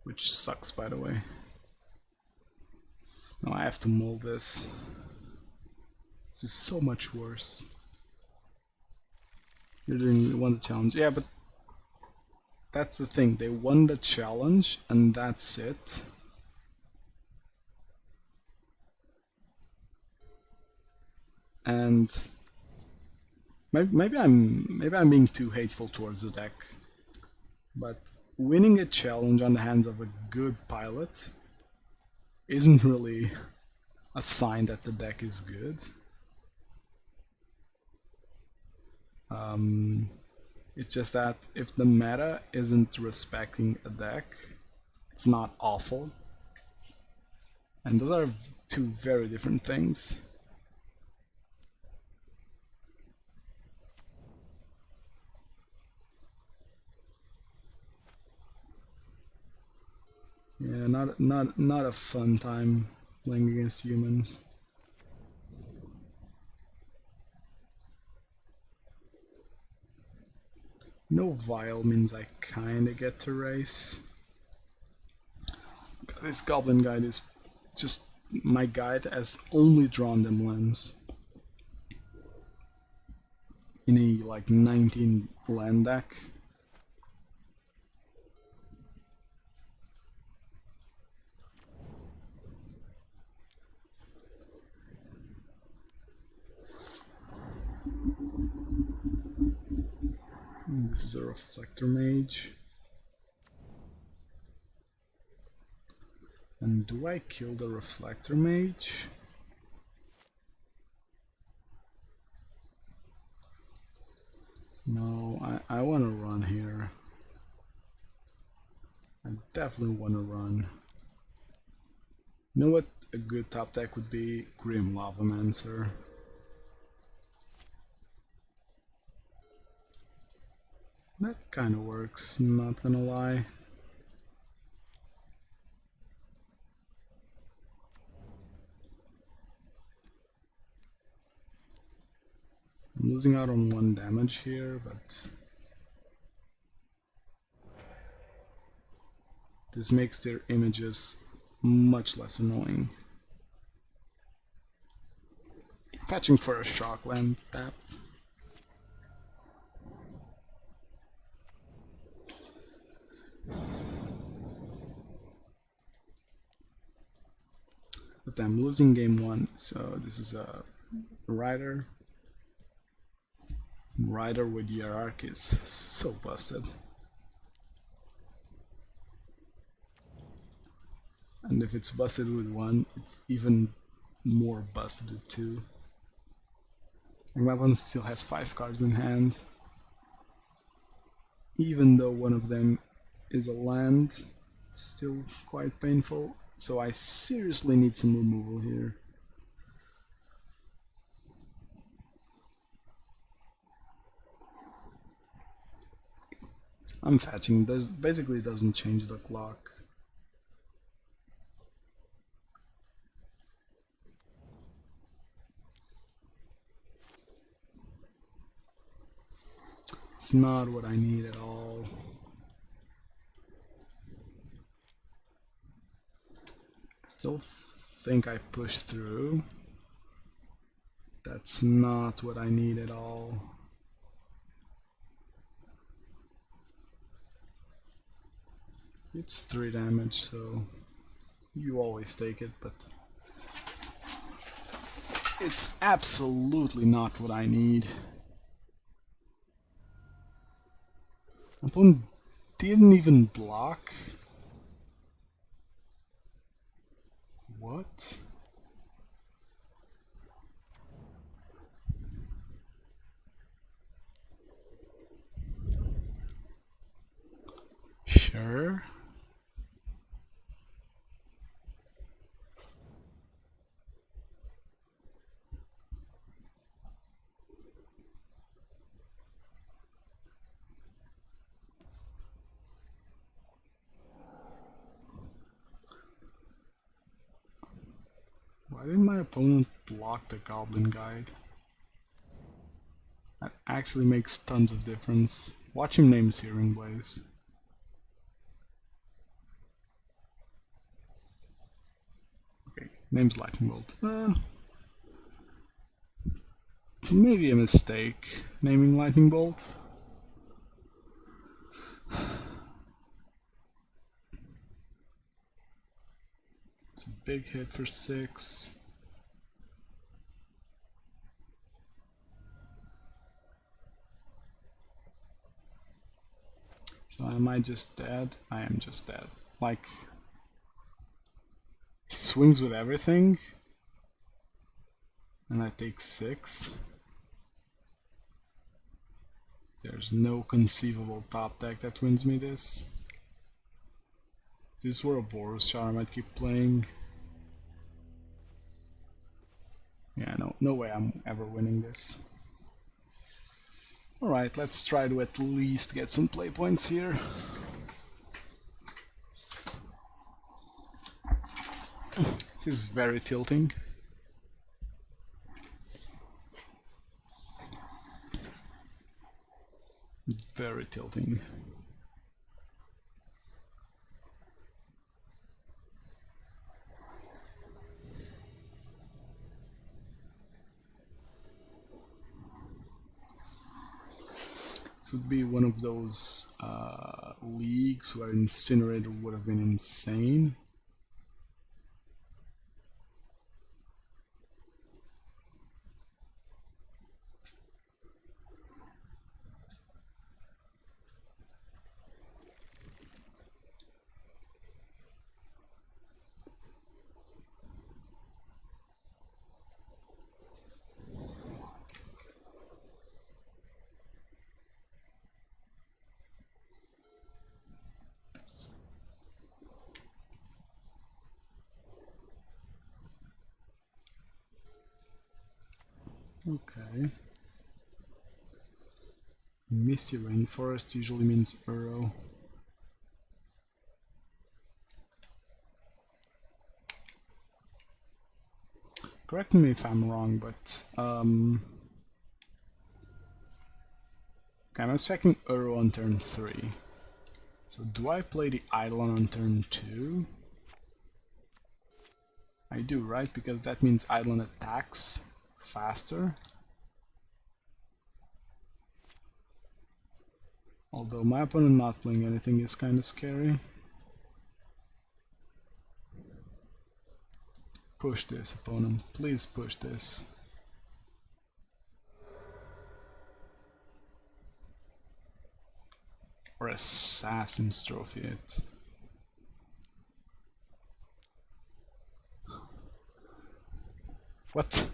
Which sucks, by the way. Now I have to mull this. This is so much worse. You won the challenge. Yeah, but that's the thing. They won the challenge, and that's it. And maybe I'm being too hateful towards the deck, but winning a challenge on the hands of a good pilot isn't really a sign that the deck is good. It's just that if the meta isn't respecting a deck, it's not awful. And those are two very different things. Yeah, not a fun time playing against humans. No Vial means I kinda get to race. This Goblin guide is just my guide has only drawn them once. In a like 19 land deck. This is a Reflector Mage. And do I kill the Reflector Mage? No, I want to run here. I definitely want to run. You know what a good top deck would be? Grim Lavamancer. That kind of works, not gonna lie. I'm losing out on 1 damage here, but this makes their images much less annoying. Fetching for a Shockland tapped. But I'm losing game 1, so this is a Rider. Rider with Hierarch is so busted. And if it's busted with 1, it's even more busted with 2. And my opponent still has 5 cards in hand. Even though one of them is a land, it's still quite painful. So I seriously need some removal here. I'm fetching. This basically doesn't change the clock. It's not what I need at all. Still think I pushed through. That's not what I need at all. It's 3 damage, so you always take it, but it's absolutely not what I need. My opponent didn't even block. What? Why didn't my opponent block the Goblin guide? That actually makes tons of difference. Watch him name Searing Blaze. Okay, name's Lightning Bolt. Maybe a mistake naming Lightning Bolt. It's a big hit for 6. So am I just dead? I am just dead. Like, he swings with everything, and I take 6. There's no conceivable top deck that wins me this. If this were a Boros Charm, I'd keep playing. Yeah, no way I'm ever winning this. Alright, let's try to at least get some play points here. This is very tilting. Very tilting. This would be one of those leagues where Incinerator would have been insane. Okay. Misty Rainforest usually means Uro. Correct me if I'm wrong, but okay, I'm expecting Uro on turn 3. So do I play the Eidolon on turn 2? I do, right? Because that means Eidolon attacks faster. Although my opponent not playing anything is kind of scary. Push this, opponent. Please push this. Or Assassin's Trophy it. What?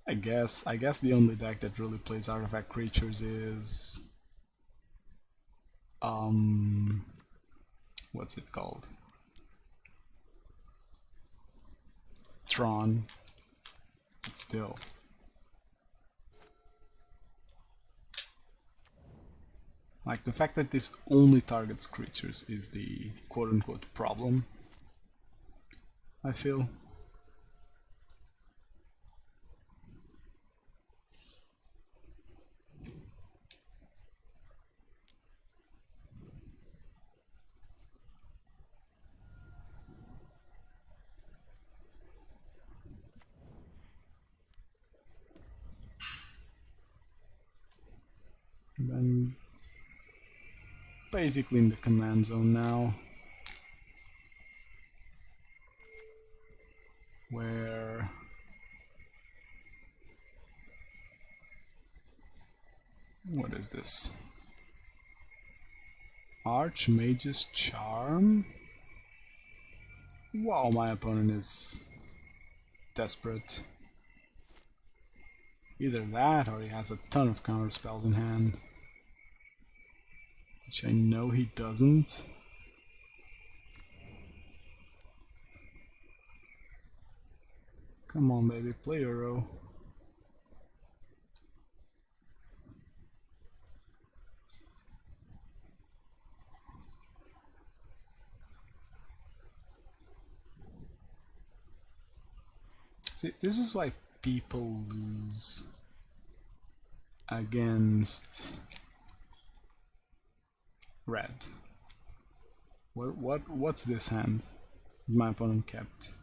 I guess the only deck that really plays artifact creatures is what's it called? Tron. But still. Like, the fact that this only targets creatures is the quote-unquote problem, I feel. Then basically in the command zone now, where what is this? Archmage's Charm? Wow, my opponent is desperate. Either that or he has a ton of counter spells in hand. Which I know he doesn't. Come on, baby, play Uro. See, this is why people lose against red. What's this hand my opponent kept?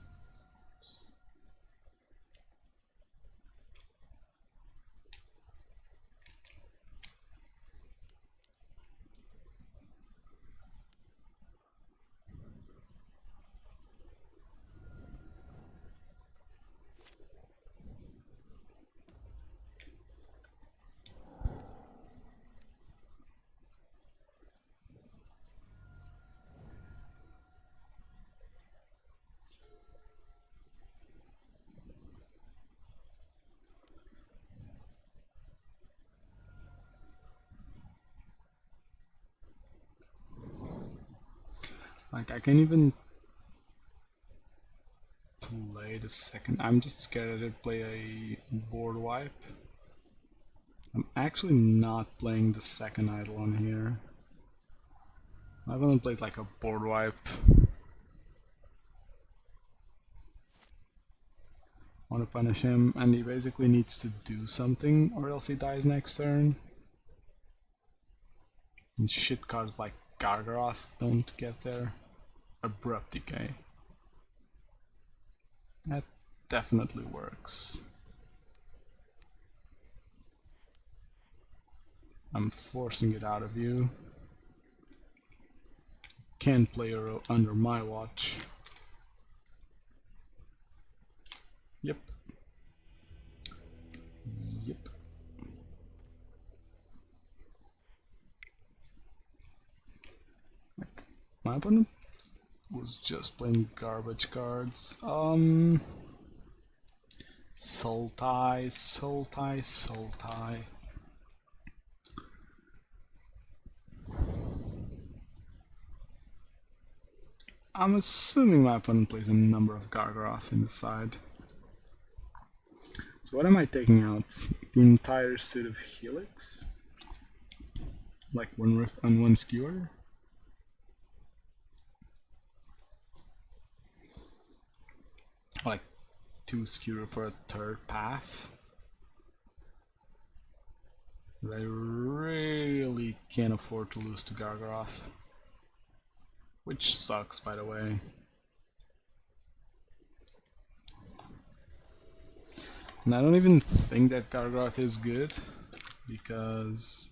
Like, I can't even play the second. I'm just scared I did play a board wipe. I'm actually not playing the second Eidolon here. My opponent plays like a board wipe. Want to punish him, and he basically needs to do something or else he dies next turn. And shit cards like Gargaroth don't get there. Abrupt Decay. That definitely works. I'm forcing it out of you. Can't play Euro under my watch. Yep. Yep. Like, my opponent was just playing garbage cards. Sultai, Sultai, Sultai. I'm assuming my opponent plays a number of Gargaroth in the side. So what am I taking out? The entire suit of Helix? Like one Rift and one Skewer? Like 2 Skewer for a third path? But I really can't afford to lose to Gargaroth. Which sucks, by the way. And I don't even think that Gargaroth is good, because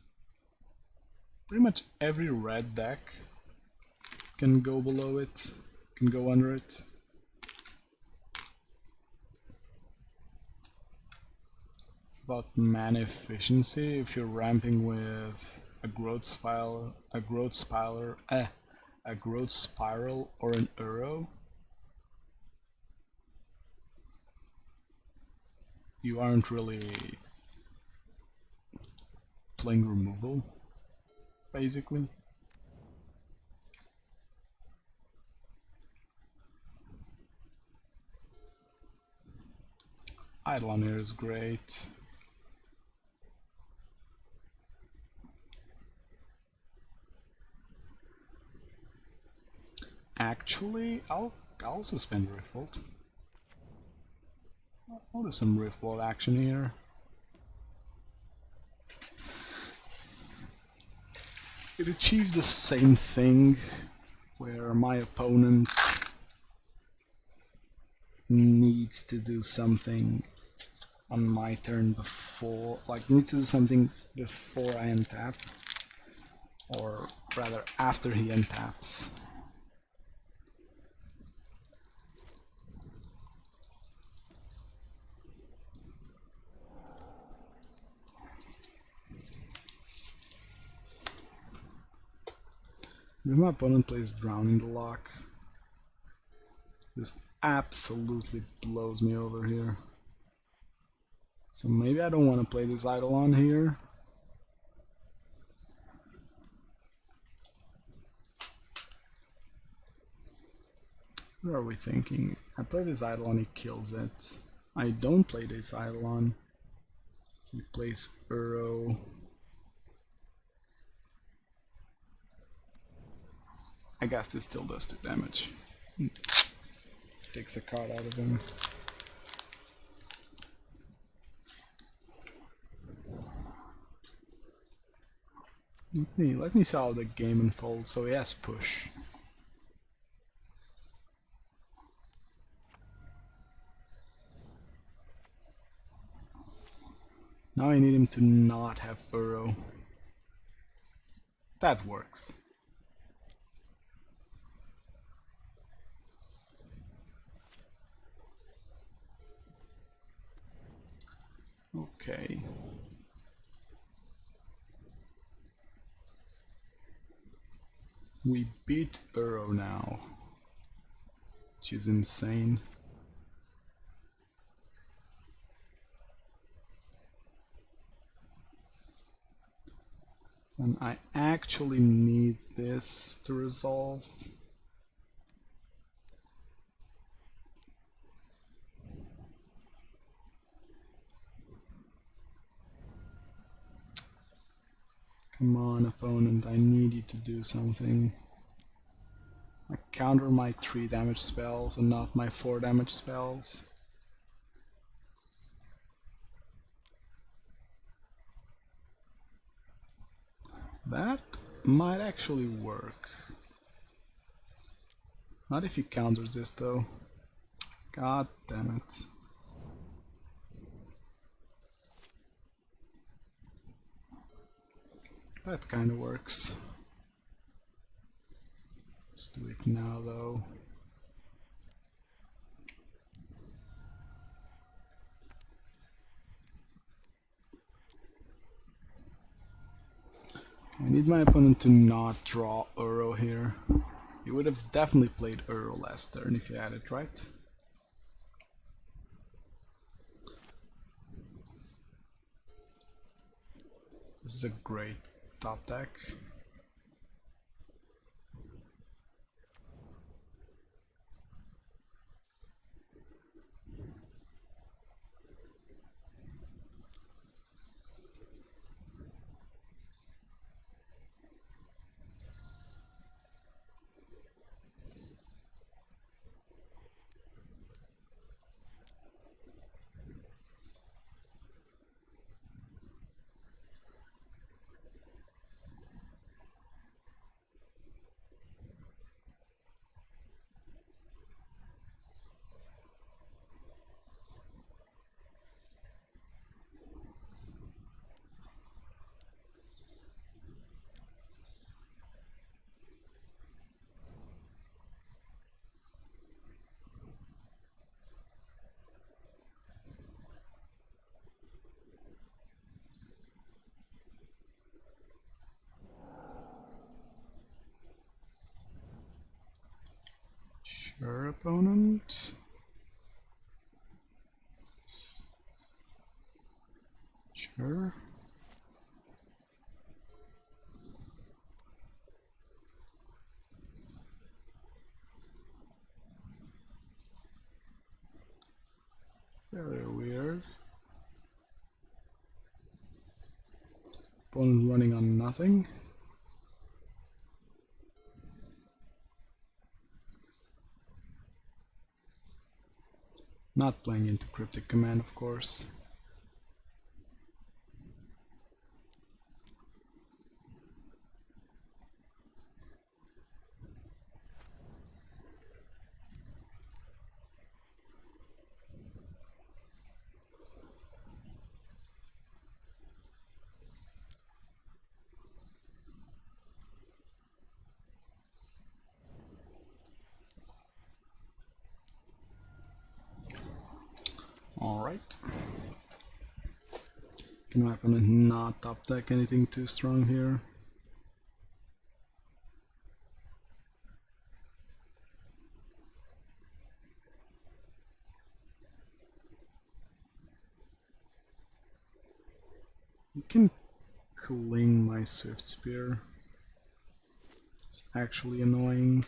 pretty much every red deck can go below it, can go under it. It's about mana efficiency. If you're ramping with a growth spiral, a growth spiral or an Uro, you aren't really playing removal, basically. Eidolon here is great. Actually, I'll suspend Riftbolt. I'll do some Riftbolt action here. It achieves the same thing, where my opponent needs to do something on my turn before, like needs to do something before I untap, or rather after he untaps. If my opponent plays Drowning the Lock, this absolutely blows me over here. So maybe I don't want to play this Eidolon here. What are we thinking? I play this Eidolon, he kills it. I don't play this Eidolon. He plays Uro. I guess this still does 2 damage. Takes a card out of him. Let me see how the game unfolds. So he has push. Now I need him to not have burrow. That works. Okay. We beat Uro now, which is insane. And I actually need this to resolve. Come on, opponent, I need you to do something. I counter my 3 damage spells and not my 4 damage spells. That might actually work. Not if he counters this though. God damn it. That kinda works. Let's do it now though. I need my opponent to not draw Uro here. He would have definitely played Uro last turn if he had it, right? This is a great top deck. Sure, opponent. Sure. Very weird. Opponent running on nothing. Not playing into Cryptic Command, of course. Alright. Can my opponent not top deck anything too strong here? You can cling my Swiftspear. It's actually annoying.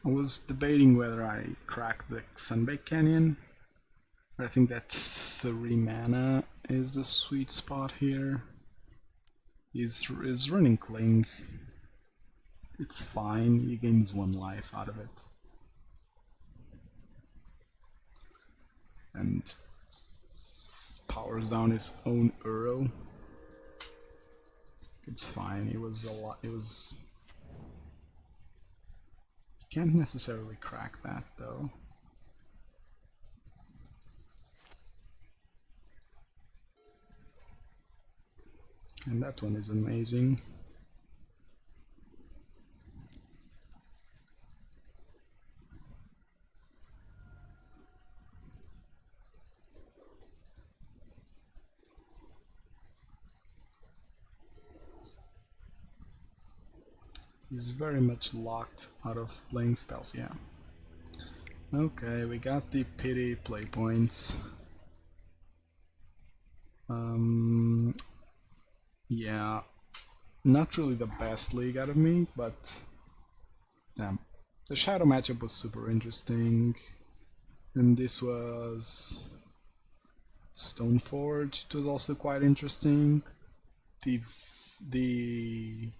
I was debating whether I crack the Sunbaked Canyon. I think that 3 mana is the sweet spot here. He's running Cling. It's fine, he gains 1 life out of it. And powers down his own Uro. It's fine, it was a lot, you can't necessarily crack that though. And that one is amazing. He's very much locked out of playing spells, yeah. Okay, we got the pity play points. Yeah, not really the best league out of me, but yeah, the Shadow matchup was super interesting, and this was Stoneforge. It was also quite interesting. The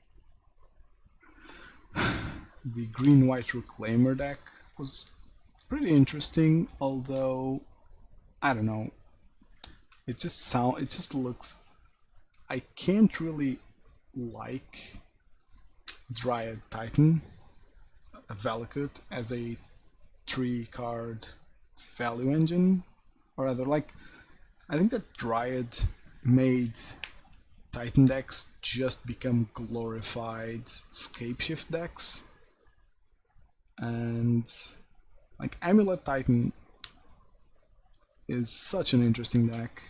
green-white Reclaimer deck was pretty interesting, although I don't know. It just looks. I can't really like Dryad Titan, a Valakut, as a 3-card value engine, or rather, like, I think that Dryad made Titan decks just become glorified Scapeshift decks, and like Amulet Titan is such an interesting deck,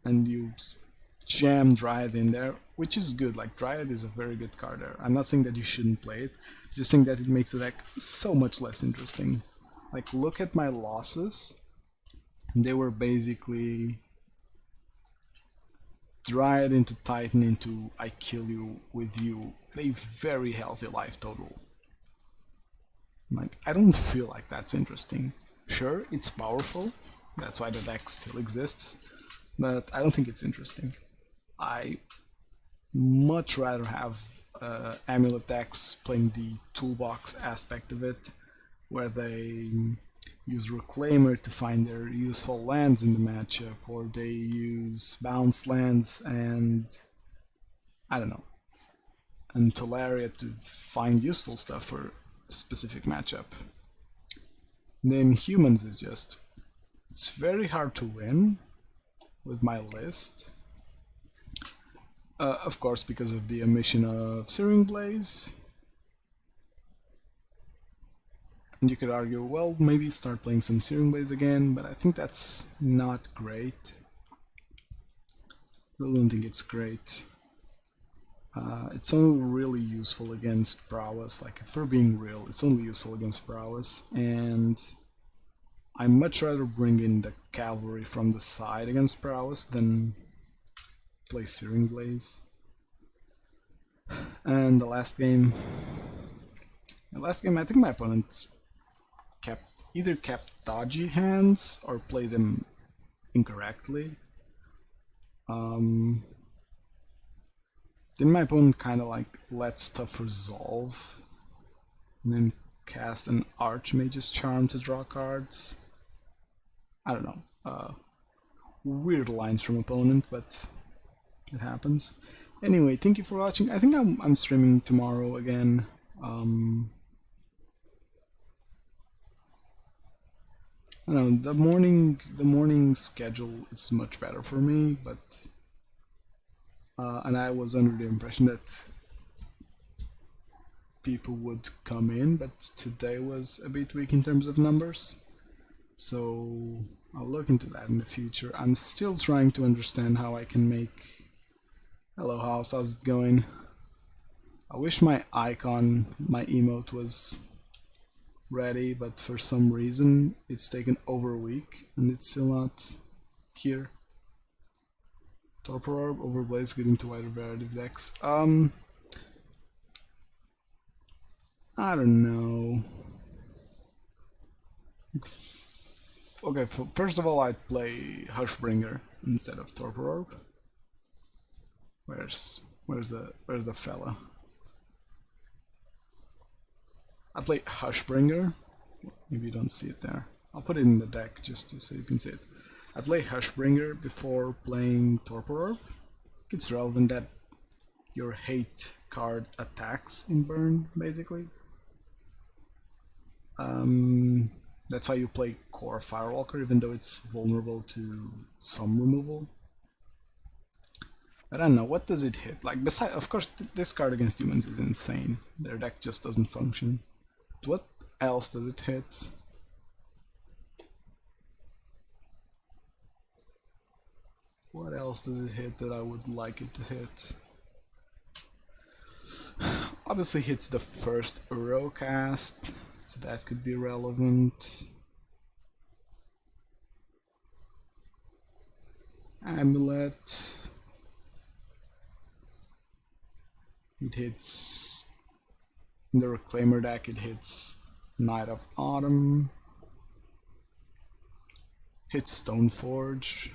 and you jam Dryad in there, which is good. Like, Dryad is a very good card there. I'm not saying that you shouldn't play it, just saying that it makes the deck so much less interesting. Like, look at my losses. They were basically Dryad into Titan into I kill you with you at a very healthy life total. Like, I don't feel like that's interesting. Sure, it's powerful, that's why the deck still exists, but I don't think it's interesting. I much rather have Amulet decks playing the toolbox aspect of it, where they use Reclaimer to find their useful lands in the matchup, or they use bounce lands and, I don't know, and Talaria to find useful stuff for a specific matchup. Then Humans is just, it's very hard to win with my list. Of course, because of the omission of Searing Blaze. And you could argue, well, maybe start playing some Searing Blaze again, but I think that's not great. Really don't think it's great. It's only really useful against Prowess. Like, if we're being real, it's only useful against Prowess, and I'd much rather bring in the Cavalry from the side against Prowess than play Searing Blaze. And the last game, I think my opponent either kept dodgy hands or played them incorrectly. Then my opponent kind of like let stuff resolve, and then cast an Archmage's Charm to draw cards. I don't know. Weird lines from opponent, but it happens. Anyway, thank you for watching. I think I'm streaming tomorrow again. I don't know, the morning schedule is much better for me, but and I was under the impression that people would come in, but today was a bit weak in terms of numbers, so I'll look into that in the future. I'm still trying to understand how I can make... Hello house, how's it going? I wish my icon, my emote was ready, but for some reason it's taken over a week and it's still not here. Torpor Orb, Overblaze, get into wider variety of decks. I don't know. Okay, first of all, I'd play Hushbringer instead of Torpor Orb. Where's the fella? I'd play Hushbringer. Maybe you don't see it there. I'll put it in the deck just so you can see it. I'd play Hushbringer before playing Torpor Orb. It's relevant that your hate card attacks in burn, basically. That's why you play Kor Firewalker, even though it's vulnerable to some removal. I don't know, what does it hit? Like, besides, of course, this card against humans is insane. Their deck just doesn't function. What else does it hit? What else does it hit that I would like it to hit? Obviously hits the first Uro cast, so that could be relevant. Amulet. It hits... In the Reclaimer deck it hits Knight of Autumn. Hits Stoneforge.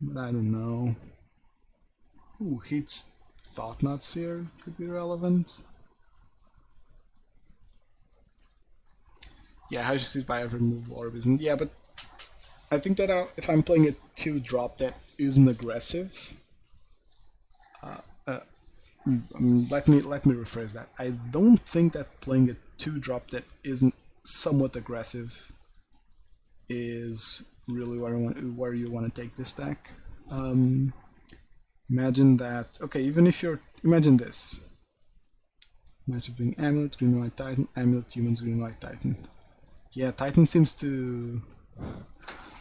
But I don't know. Ooh, hits Thought-Knot Seer could be relevant. Yeah, how she sees by every removal orb isn't. Yeah, but I think that if I'm playing a 2-drop that isn't aggressive, let me rephrase that. I don't think that playing a 2-drop that isn't somewhat aggressive is really where you want to take this deck. Imagine that. Okay, even if you're imagine this. Matchup being Amulet, Green White Titan, Amulet, Humans, Green White Titan. Yeah, Titan seems to.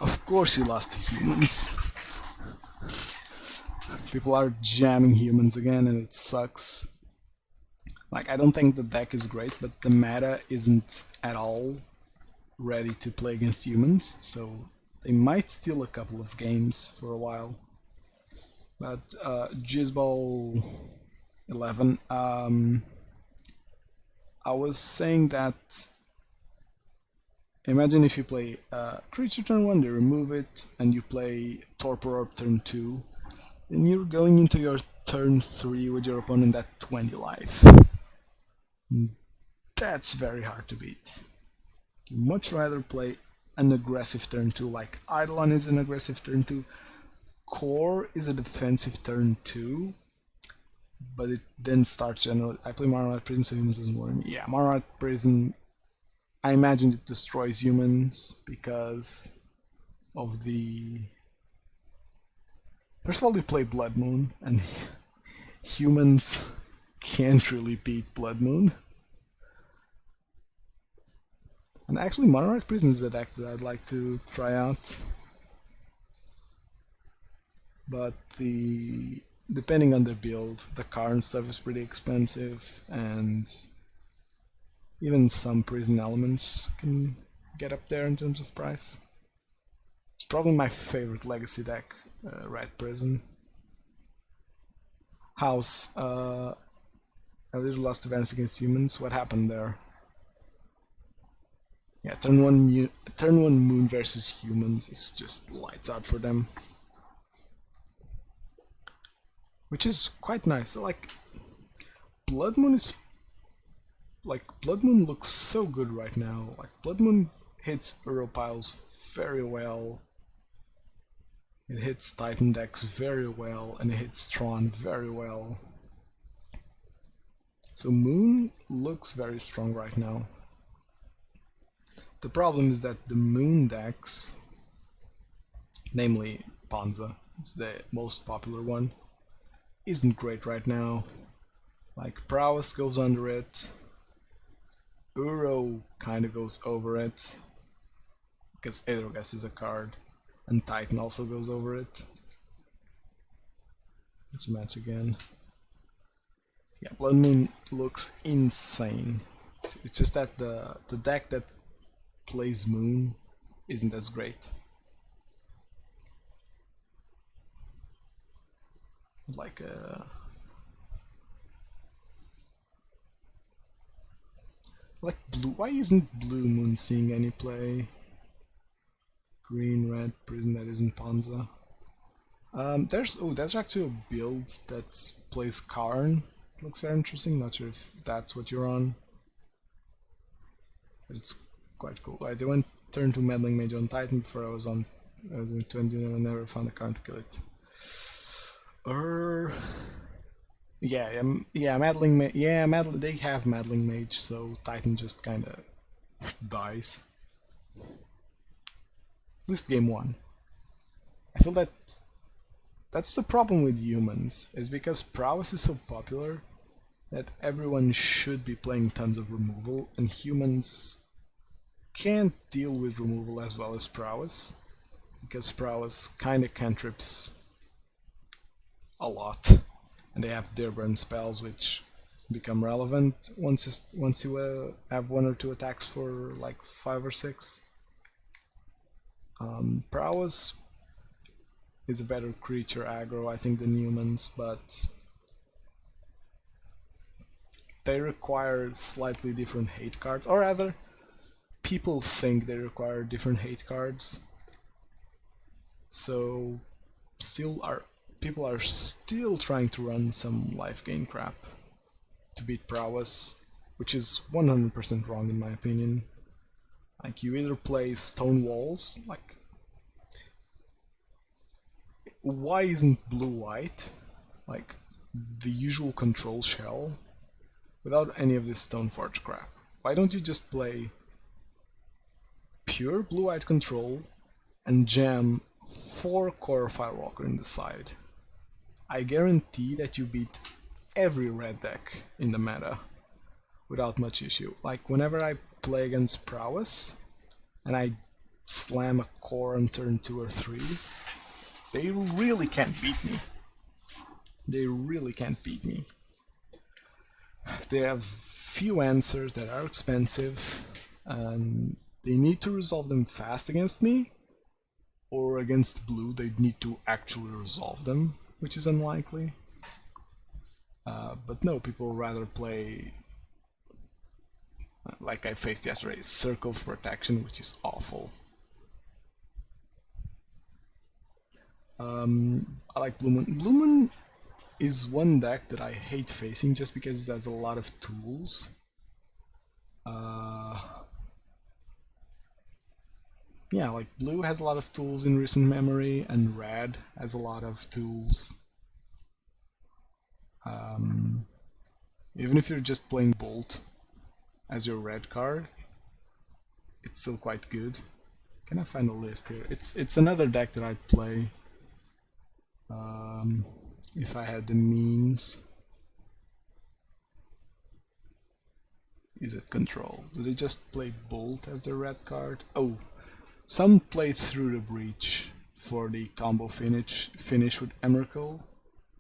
Of course, he lost to Humans. People are jamming Humans again, and it sucks. Like, I don't think the deck is great, but the meta isn't at all ready to play against Humans, so they might steal a couple of games for a while. But Jizzball 11, I was saying that imagine if you play Creature turn 1, they remove it, and you play Torpor Orb turn 2, then you're going into your turn 3 with your opponent at 20 life. That's very hard to beat. You much rather play an aggressive turn 2, like Eidolon is an aggressive turn 2, Kor is a defensive turn 2, but it then starts generally. I play Marmite Prison, so Humans doesn't worry me. Yeah, Marmite Prison, I imagine it destroys Humans because of the... First of all, you play Blood Moon, and Humans can't really beat Blood Moon. And actually, Monastery Prison is a deck that I'd like to try out. But depending on the build, the current stuff is pretty expensive, and even some prison elements can get up there in terms of price. It's probably my favorite legacy deck, Red Prison. House, a little lost to Vanish against Humans. What happened there? Yeah, turn one Moon versus Humans is just lights out for them. Which is quite nice. Like, Blood Moon looks so good right now. Like, Blood Moon hits Uro piles very well. It hits Titan decks very well, and it hits Tron very well. So Moon looks very strong right now. The problem is that the Moon decks, namely Panza, it's the most popular one, isn't great right now. Like, Prowess goes under it, Uro kinda goes over it, because Eidolon is a card, and Titan also goes over it. Let's match again. Yeah, Blood Moon looks insane. It's just that the deck that plays Moon isn't as great. Like Like blue. Why isn't Blue Moon seeing any play? Green, red, prison that isn't Panza. There's actually a build that plays Karn. It looks very interesting. Not sure if that's what you're on. But it's quite cool. Right, they went turn to Meddling Mage on Titan before I was doing 20 and I never found a Karn to kill it. Meddling Mage. Yeah, they have Meddling Mage, so Titan just kinda dies. At least game 1. I feel that's the problem with humans, is because prowess is so popular that everyone should be playing tons of removal, and humans can't deal with removal as well as prowess, because prowess kinda cantrips a lot, and they have their burn spells which become relevant once you have 1 or 2 attacks for like 5 or 6. Prowess is a better creature aggro, I think, than humans, but they require slightly different hate cards, or rather, people think they require different hate cards. So, people are still trying to run some life gain crap to beat prowess, which is 100% wrong in my opinion. Like, you either play stone walls, like, why isn't blue-white, like, the usual control shell, without any of this Stoneforge crap? Why don't you just play pure blue-white control and jam 4 Kor Firewalker in the side? I guarantee that you beat every red deck in the meta without much issue. Like, whenever I play against prowess and I slam a core on turn 2 or 3, they really can't beat me. They really can't beat me. They have few answers that are expensive, and they need to resolve them fast against me, or against blue they need to actually resolve them, which is unlikely. But no, people rather play, like I faced yesterday, Circle of Protection, which is awful. I like Blue Moon. Blue Moon is one deck that I hate facing just because it has a lot of tools. Yeah, like blue has a lot of tools in recent memory, and red has a lot of tools. Even if you're just playing Bolt as your red card, it's still quite good. Can I find a list here? It's another deck that I'd play if I had the means. Is it Control? Do they just play Bolt as their red card? Oh, some play Through the Breach for the combo finish with Emrakul,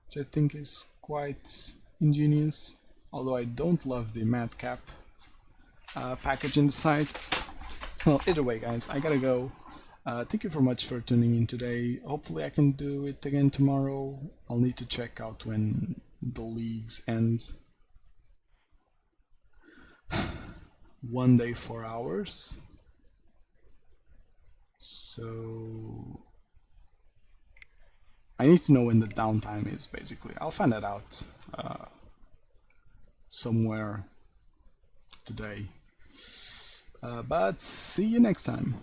which I think is quite ingenious, although I don't love the Madcap package in the side. Well, either way, guys, I gotta go. Thank you very much for tuning in today. Hopefully I can do it again tomorrow. I'll need to check out when the leagues end. 1 day, 4 hours. So I need to know when the downtime is, basically. I'll find that out somewhere today. But see you next time.